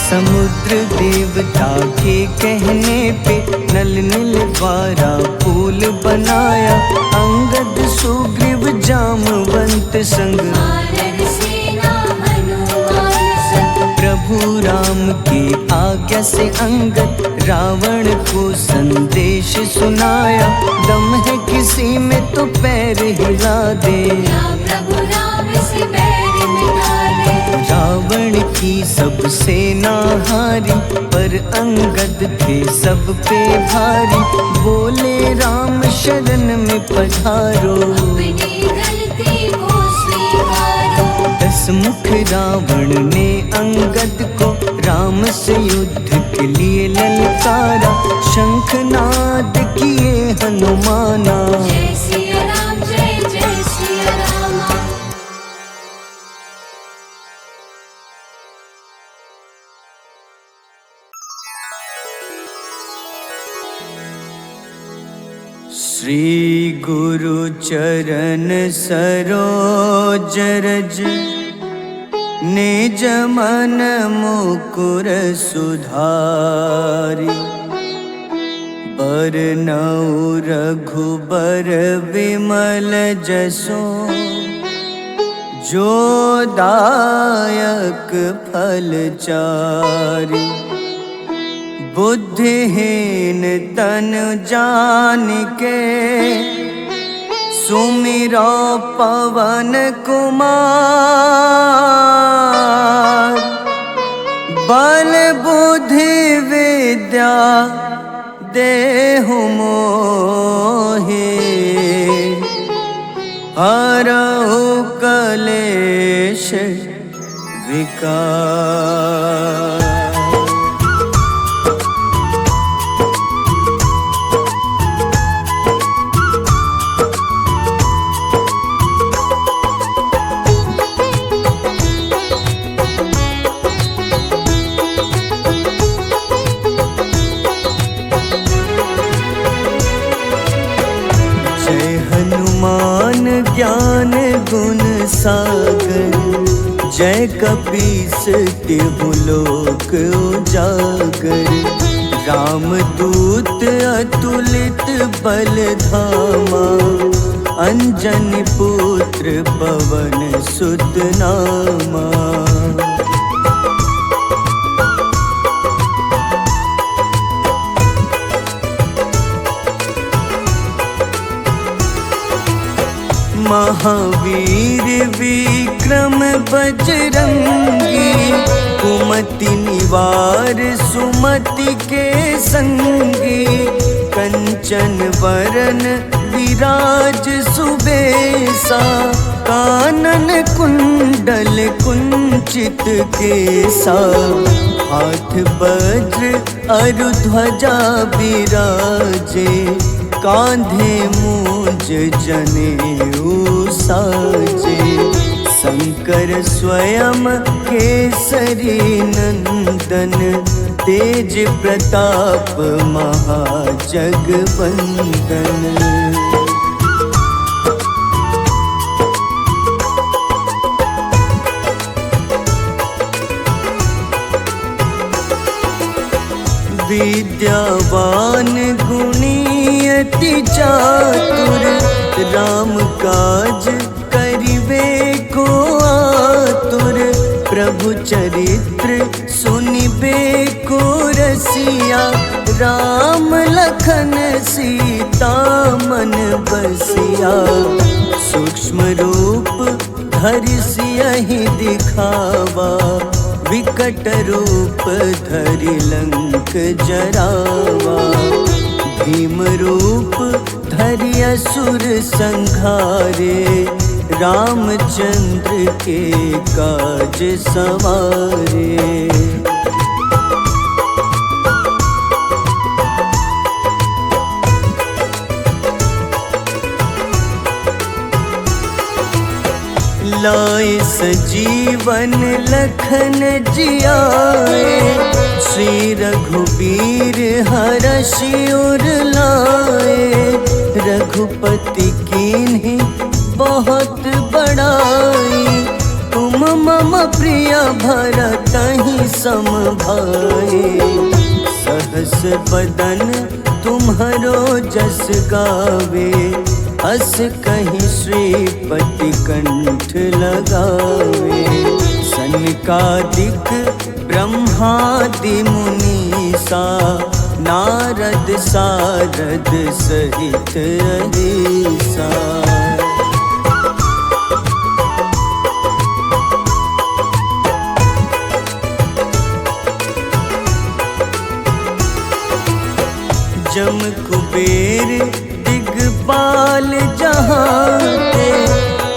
समुद्र देवता के कहने पे नल नील द्वारा पुल बनाया। अंगद सुग्रीव जामवंत संग, वानर सेना हनुमान संग। प्रभु राम की आज्ञा से अंगद रावण को संदेश सुनाया। दम है किसी में तो पैर हिला दे, या प्रभु राम से बैर मिटा दे। रावण की सब सेना हारी, पर अंगद थे सब पे भारी। बोले राम शरण में पधारो, अपनी गलती को स्वीकारो। दस मुख रावण ने अंगद को राम से युद्ध के लिए ललकारा। शंखनाद किए हनुमाना, जय सिया राम जय श्री गुरु चरण सरोज रज निज मन मुकुर सुधारि बरनउँ रघुबर विमल जसो जो दायक फल चारि बुद्धिहीन तनु जानिके सुमिरो पवन कुमार बल बुद्धि विद्या देहु मोहि हरहु कलेश विकार। हनुमान ज्ञान गुण सागर जय कपीस तिहु लोक उजागर रामदूत अतुलित बल धामा अंजनी पुत्र पवन सुत नामा। महावीर विक्रम बजरंगी कुमति निवार सुमति के संगी कंचन वरन विराज सुबेसा कानन कुंडल कुंचित केसा हाथ वज्र अरु ध्वजा बिराजे कांधे मूंज जनेऊ साजे शंकर स्वयं केसरी नंदन तेज प्रताप महाजगवंदन। विद्यावान गुणी अति चातुर राम काज करिबे को आतुर प्रभु चरित्र सुनिबे को रसिया राम लखन सीता मन बसिया सूक्ष्म रूप धरि सियहि दिखावा विकट रूप धरि लंक जरावा भीम रूप धरि असुर संहारे रामचंद्र के काज सवारे। लाए सजीवन लखन जियाए श्री रघुबीर हरषि उर लाए रघुपति कीन्ही बहुत बड़ाई तुम मम प्रिय भरतहि सम भाई सहस बदन तुम्हरो जस गावे अस कहीं श्रीपति कंठ लगावे सनकादिक ब्रह्मादि मुनीसा नारद सारद सहित अहिसा। जम कुबेर दिगपाल जहाते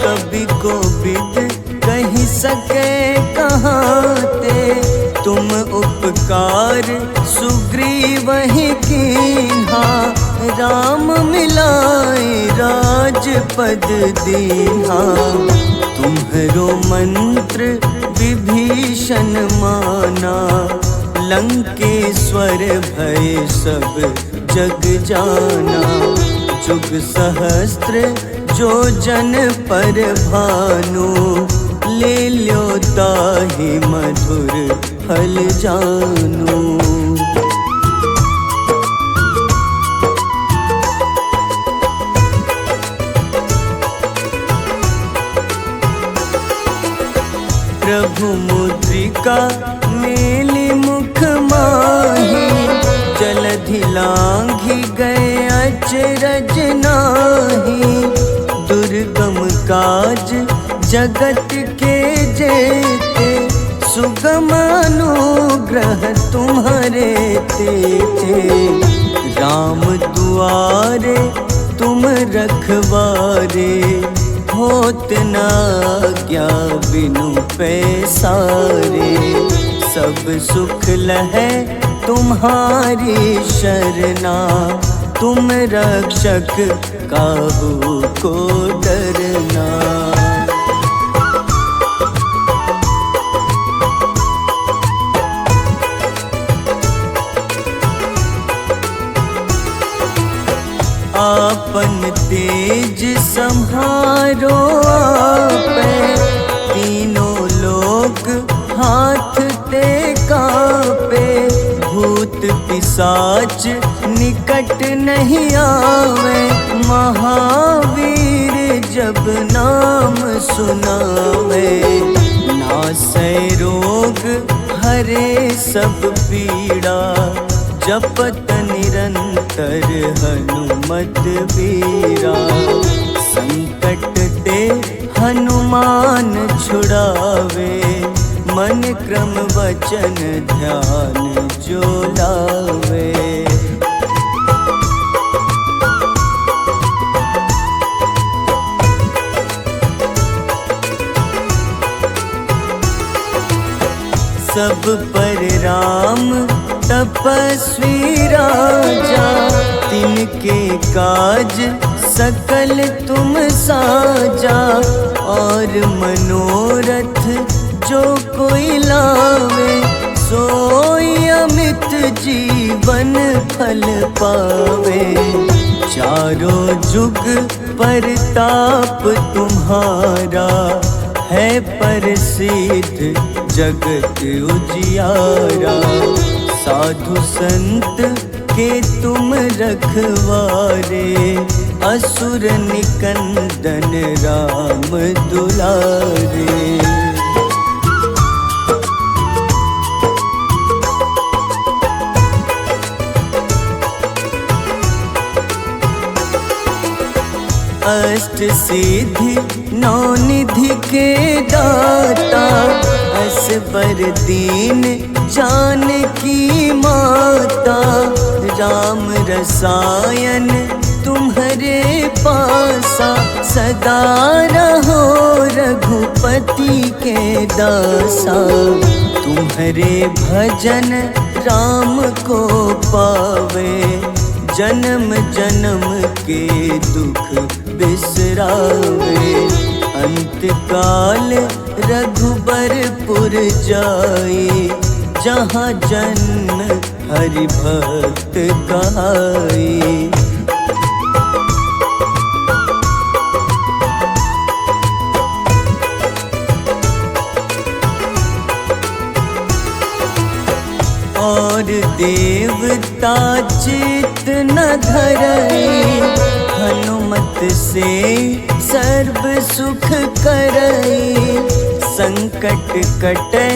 कभी कोविद कहीं सके कहाते तुम उपकार सुग्रीव ही कीन्हा राम मिलाए राजपद दीन्हा तुम्हरो मंत्र विभीषण माना लंकेश्वर भय सब जग जाना जुग सहस्त्र जो जन पर भानु, ले ल्यो ताहि मधुर फल जानु। प्रभु मुद्रिका मेली मुख माही, जलधि लांघि गए अचरज नाही। दुर्गम काज जगत के जेते, सुगम अनुग्रह तुम्हारे तेते। राम दुआरे तुम रखवारे, होत न आज्ञा बिनु पैसारे। सब सुख लहै तुम्हारी शरणा, तुम रक्षक काहू को डरना। आपन तेज सम्हारो आपै, तीनों लोक हाथ ते कापे। भूत पिशाच निकट नहीं आवे, महावीर जब नाम सुनावे। नासै रोग हरे सब पीड़ा, जपत निरंतर हनुमत बीरा। संकट ते हनुमान छुड़ावे, मन क्रम वचन ध्यान जो लावे। सब पर राम तपस्वी राजा, तिनके काज सकल तुम साजा। और मनोरथ जो कोई लावे, सोई अमित जीवन फल पावे। चारों जुग परताप तुम्हारा, है प्रसिद्ध जगत उजियारा। साधु संत के तुम रखवारे, असुर निकंदन राम दुलारे। अष्ट सिद्धि नौ निधि के दाता, असबर दीन जानकी माता। राम रसायन तुम्हारे पासा, सदा रहो रघुपति के दासा। तुम्हारे भजन राम को पावे, जन्म जन्म के दुख बिसरावे। अंत काल रघुबरपुर जाई, जहाँ जन्म हरि भक्त कहाई। और देवता चित न धरई, हनुमत से सर्व सुख करई। संकट कटै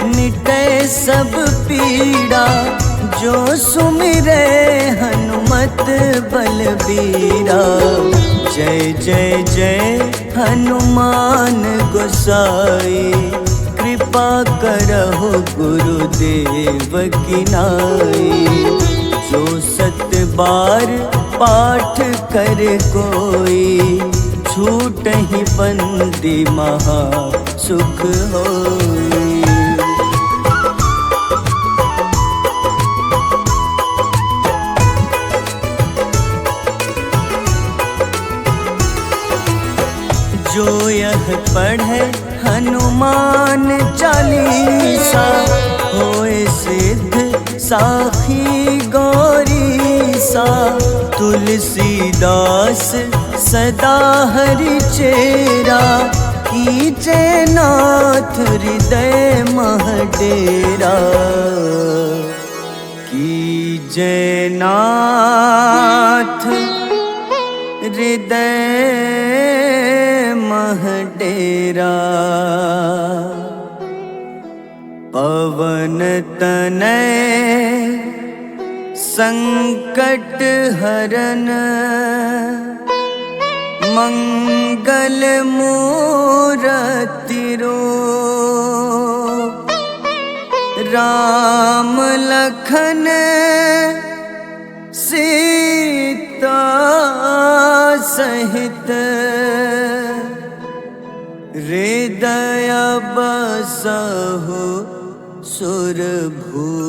मिटै सब पीड़ा, जो सुमिरै हनुमत बलबीरा। जय जय जय हनुमान गोसाई, कृपा करहु गुरुदेव की नाई। जो सत बार पाठ कर कोई, छूटहि बंदी महा सुख होई। जो यह पढ़े हनुमान चालीसा, होए सिद्ध साखी गौरीसा। तुर तुलसीदास सदा हरि चेरा, कीजे नाथ हृदय मह डेरा, कीजे नाथ हृदय मह डेरा। पवन तनय संकट हरन, मंगल मूरति रूप, राम लखन सीता सहित, हृदय बसहु सुरभूप।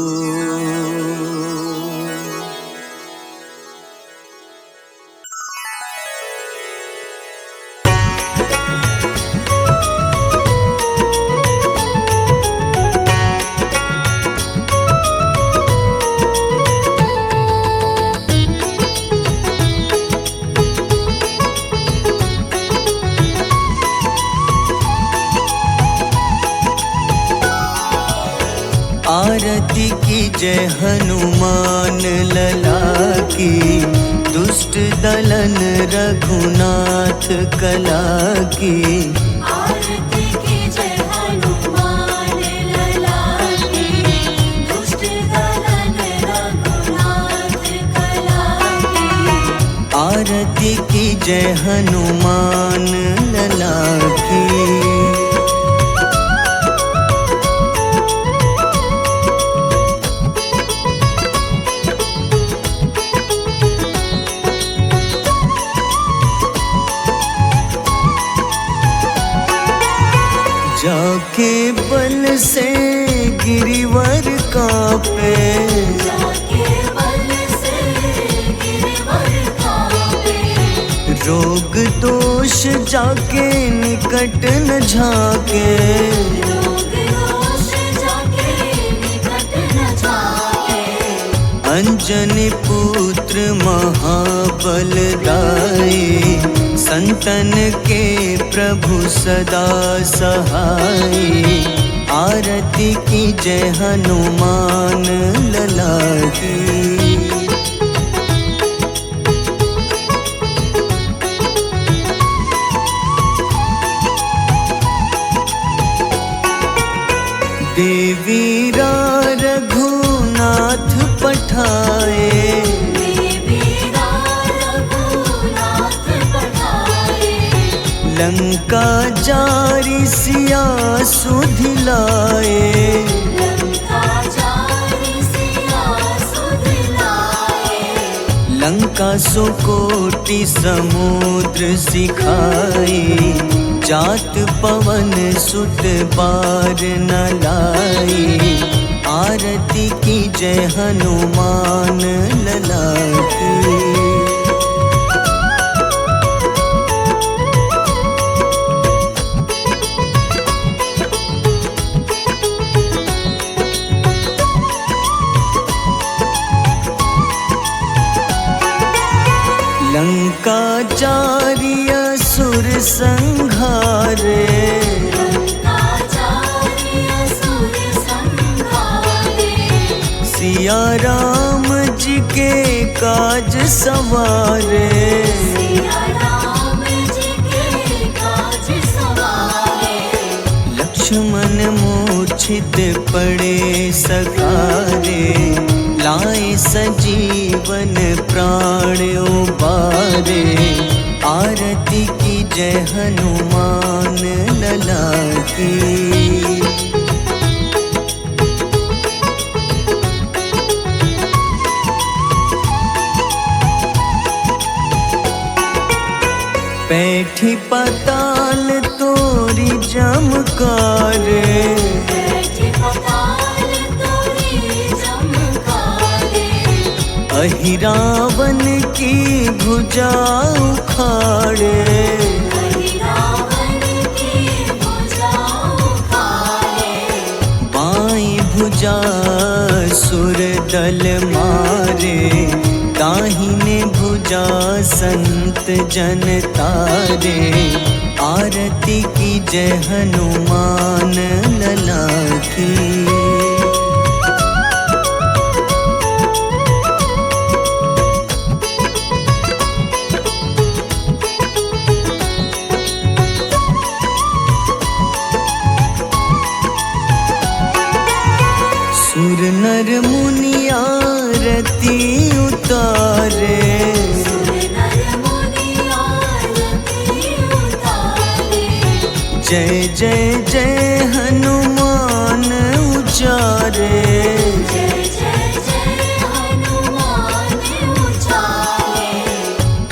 आरती की जय हनुमान लला की, दुष्ट दलन रघुनाथ कला की। आरती की जय हनुमान लला की, दुष्ट दलन रघुनाथ कला की। आरती की जय हनुमान लला की। जाके बल से गिरिवर कांपे, जाके बल से गिरवर कांपे। रोग दोष जाके निकट न झाके, रोग दोष जाके निकट न जाके। अंजनी पुत्र महाबलदाई, संतन के प्रभु सदा सहाय। आरती की जय हनुमान लला की। देवीरा रघुनाथ पठाए, देवीरा रघुनाथ पठाए। लंका जारी सिया सुधिलाए, लंका जारी सिया सुधिलाए। लंका सुकोटि समुद्र सिखाए। जात पवन सुत बार न लाई, आरती की जय हनुमान लला की। लंका जारी असुर संघारे, लंका जारी असुर संघारे। सिया राम जी के काज सवारे, सिया राम जी के काज सवारे। लक्ष्मण मूर्छित पड़े सकारे, लाए सजीवन प्राण उबारे। आरती की जय हनुमान लला की। बैठी पाताल तोरी जमकारे, बैठी पाताल तोरी जमकारे। अहिरावन की भुजा उखाड़े, रावण की भुजा उखाड़े। बाईं भुजा सुर दल मारे, दाहिने भुजा पूजा संत जन तारे, आरती की जय हनुमान लला की। सुर नर मुनि आरती उतारे, जय जय जय हनुमान उचारे।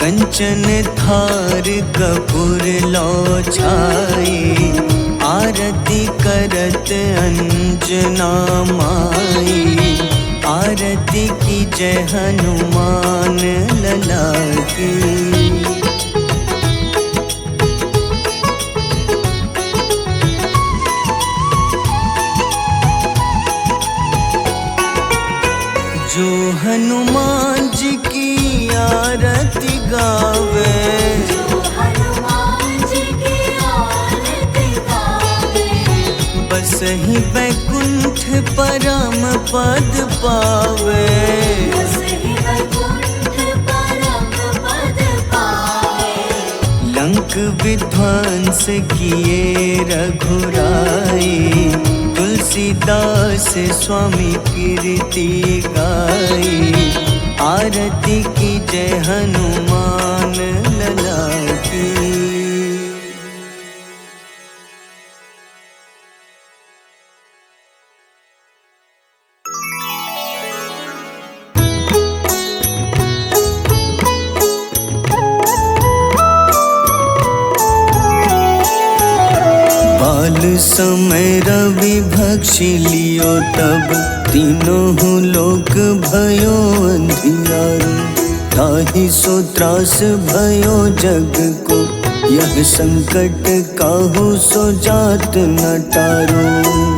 कंचन थार कपूर लो छाई, आरती करत अंजना माई। आरती की जय हनुमान लला की। जो हनुमान जी की आरती गावे, बस ही बैकुंठ परम पद पावे। लंक विध्वंस किए रघुराई, तुलसीदास स्वामी कीर्ति गाई। आरती की जय हनुमान लला की। बाल समय रवि भक्षी लियो, तब तीनों लोक भयो अंधियारो। ताहि सो त्रास भयो जग को, यह संकट काहू सो जात न टारो।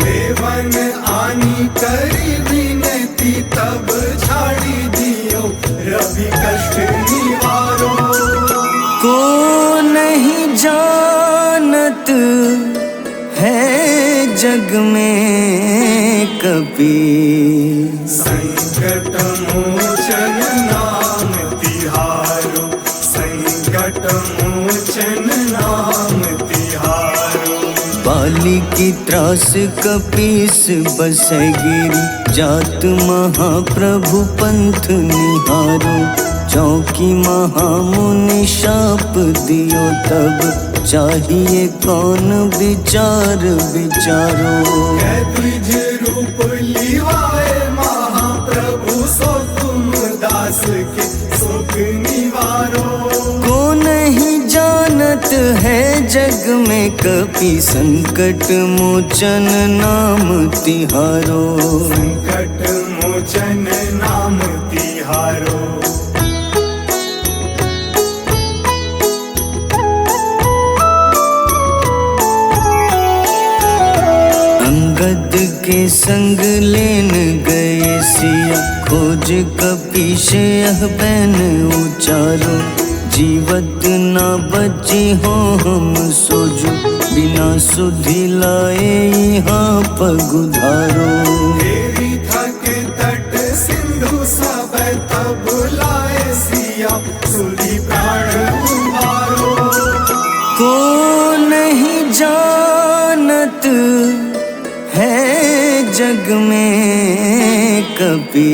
देवन आनी करी विनती, तब झाड़ी दियो रवि कष्ट निवारो। को नहीं जानत है जग में कपि, संकट मोचन नाम तिहारो। संकट मोचन नाम तिहारो। बाली की त्रास कपीस बसै गिरी, जात महाप्रभु पंथ निहारो। चौकी महामुनि शाप दियो, तब चाहिए कौन विचार विचारो। द्विज रूप लिवाए महाप्रभु, सो तुम दास के सुख निवारो। को नहीं जानत है जग में कपि, संकट मोचन नाम तिहारो। संकट मोचन नाम तिहारो। अंगद के संग लेन गए सिया, खोज कपीश यह बैन उचारो। जीवत न बची हो हम सोजो, बिना सुधि लाए यहाँ पगुधारो। तेरी थक तट सिंधु सब तब लाए सिया, सुधि प्राण उबारो। को नहीं जानत है जग में कपि,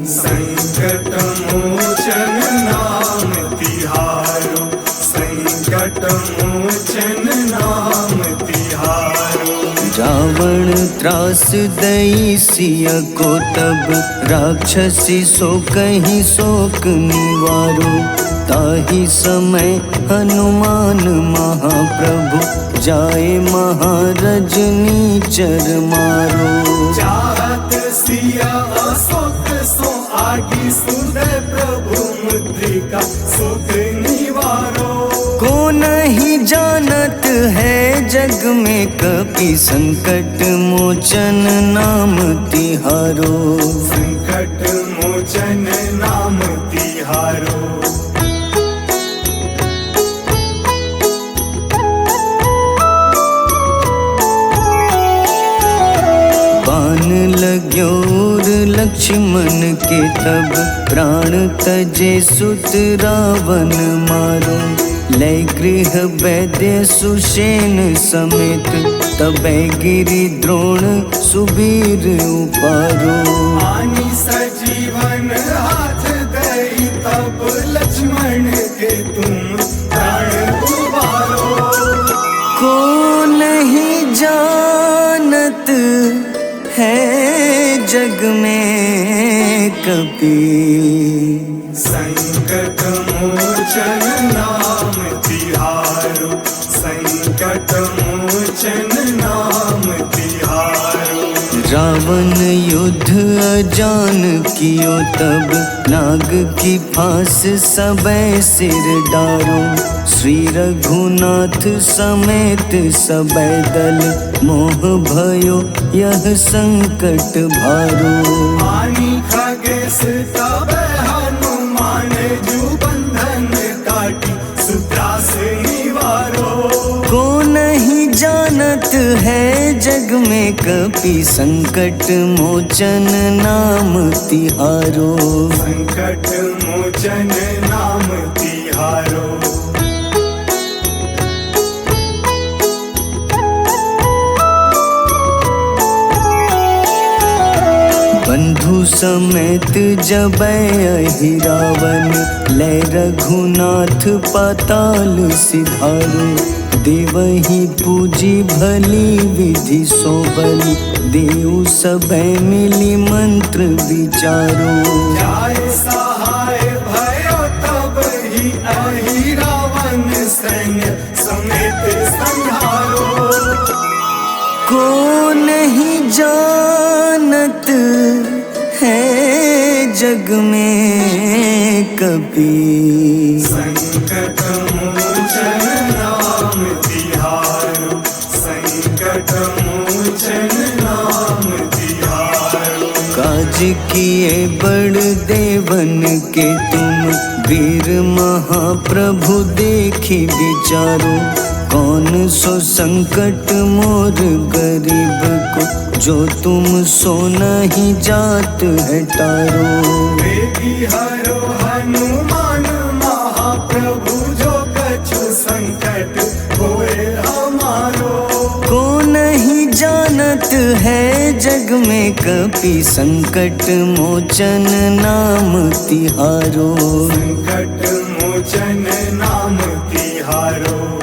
संकट मोचन नाम तिहारो। संकट मोचन नाम तिहारो। रावण त्रास दई सिया को, तब राक्षसी सो कहीं शोक निवारो। ताहि समय हनुमान महाप्रभु, जाए महारजनी चर मारो। चाहत सिया अशोक सो आगी, सुदय प्रभु मुद्रिका सुख निवारो। को नहीं जानत है जग में कपि, संकट मोचन नाम तिहारो। संकट मोचन नाम तिहारो। तिहारो। बाण लाग्योर लक्ष्मण के तब प्राण तजे सुत रावण मारो। लय गृह वैद्य सुषेण समेत तबै गिरि द्रोण सुबीर उपारो। आनी सजीवन हाथ दई तब लक्ष्मण के तुम प्राण उबारो। को नहीं जानत है जग में कपि, संकट मोचन नाम तिहारो। संकट मोचन नाम तिहारो। रावण युद्ध अजान कियो तब नाग की फांस सबै सिर डारो। श्री रघुनाथ समेत सबै दल मोह भयो यह संकट भारो। आनी खगेश तब हनुमान जू बंधन काटी सुत्रास निवारो। को नहीं जानत है जग में कपि, संकट मोचन नाम तिहारो। संकट मोचन नाम तिहारो। बंधु समेत जबै अहि रावण, लय रघुनाथ पाताल सिधारो। देवहि पूजी भली विधि सो बलि, देव सबै मिली मंत्र विचारो। जाय सहाय भयो तब ही अहि रावण सैन्य समेत संहारो। को नहीं जानत है जग में कपि, संकट मोचन नाम तिहारो। संकट मोचन नाम तिहारो। काज किए बड़ देवन के तुम, वीर महाप्रभु देखी विचारो। कौन सो संकट मोर गरीब को, जो तुम सो नहीं जात है टारो। वेगी हरो हनुमान महाप्रभु, जो कछु संकट होए हमारो। को नहीं जानत है जग में कपि, संकट मोचन नाम तिहारो। संकट मोचन नाम तिहारो।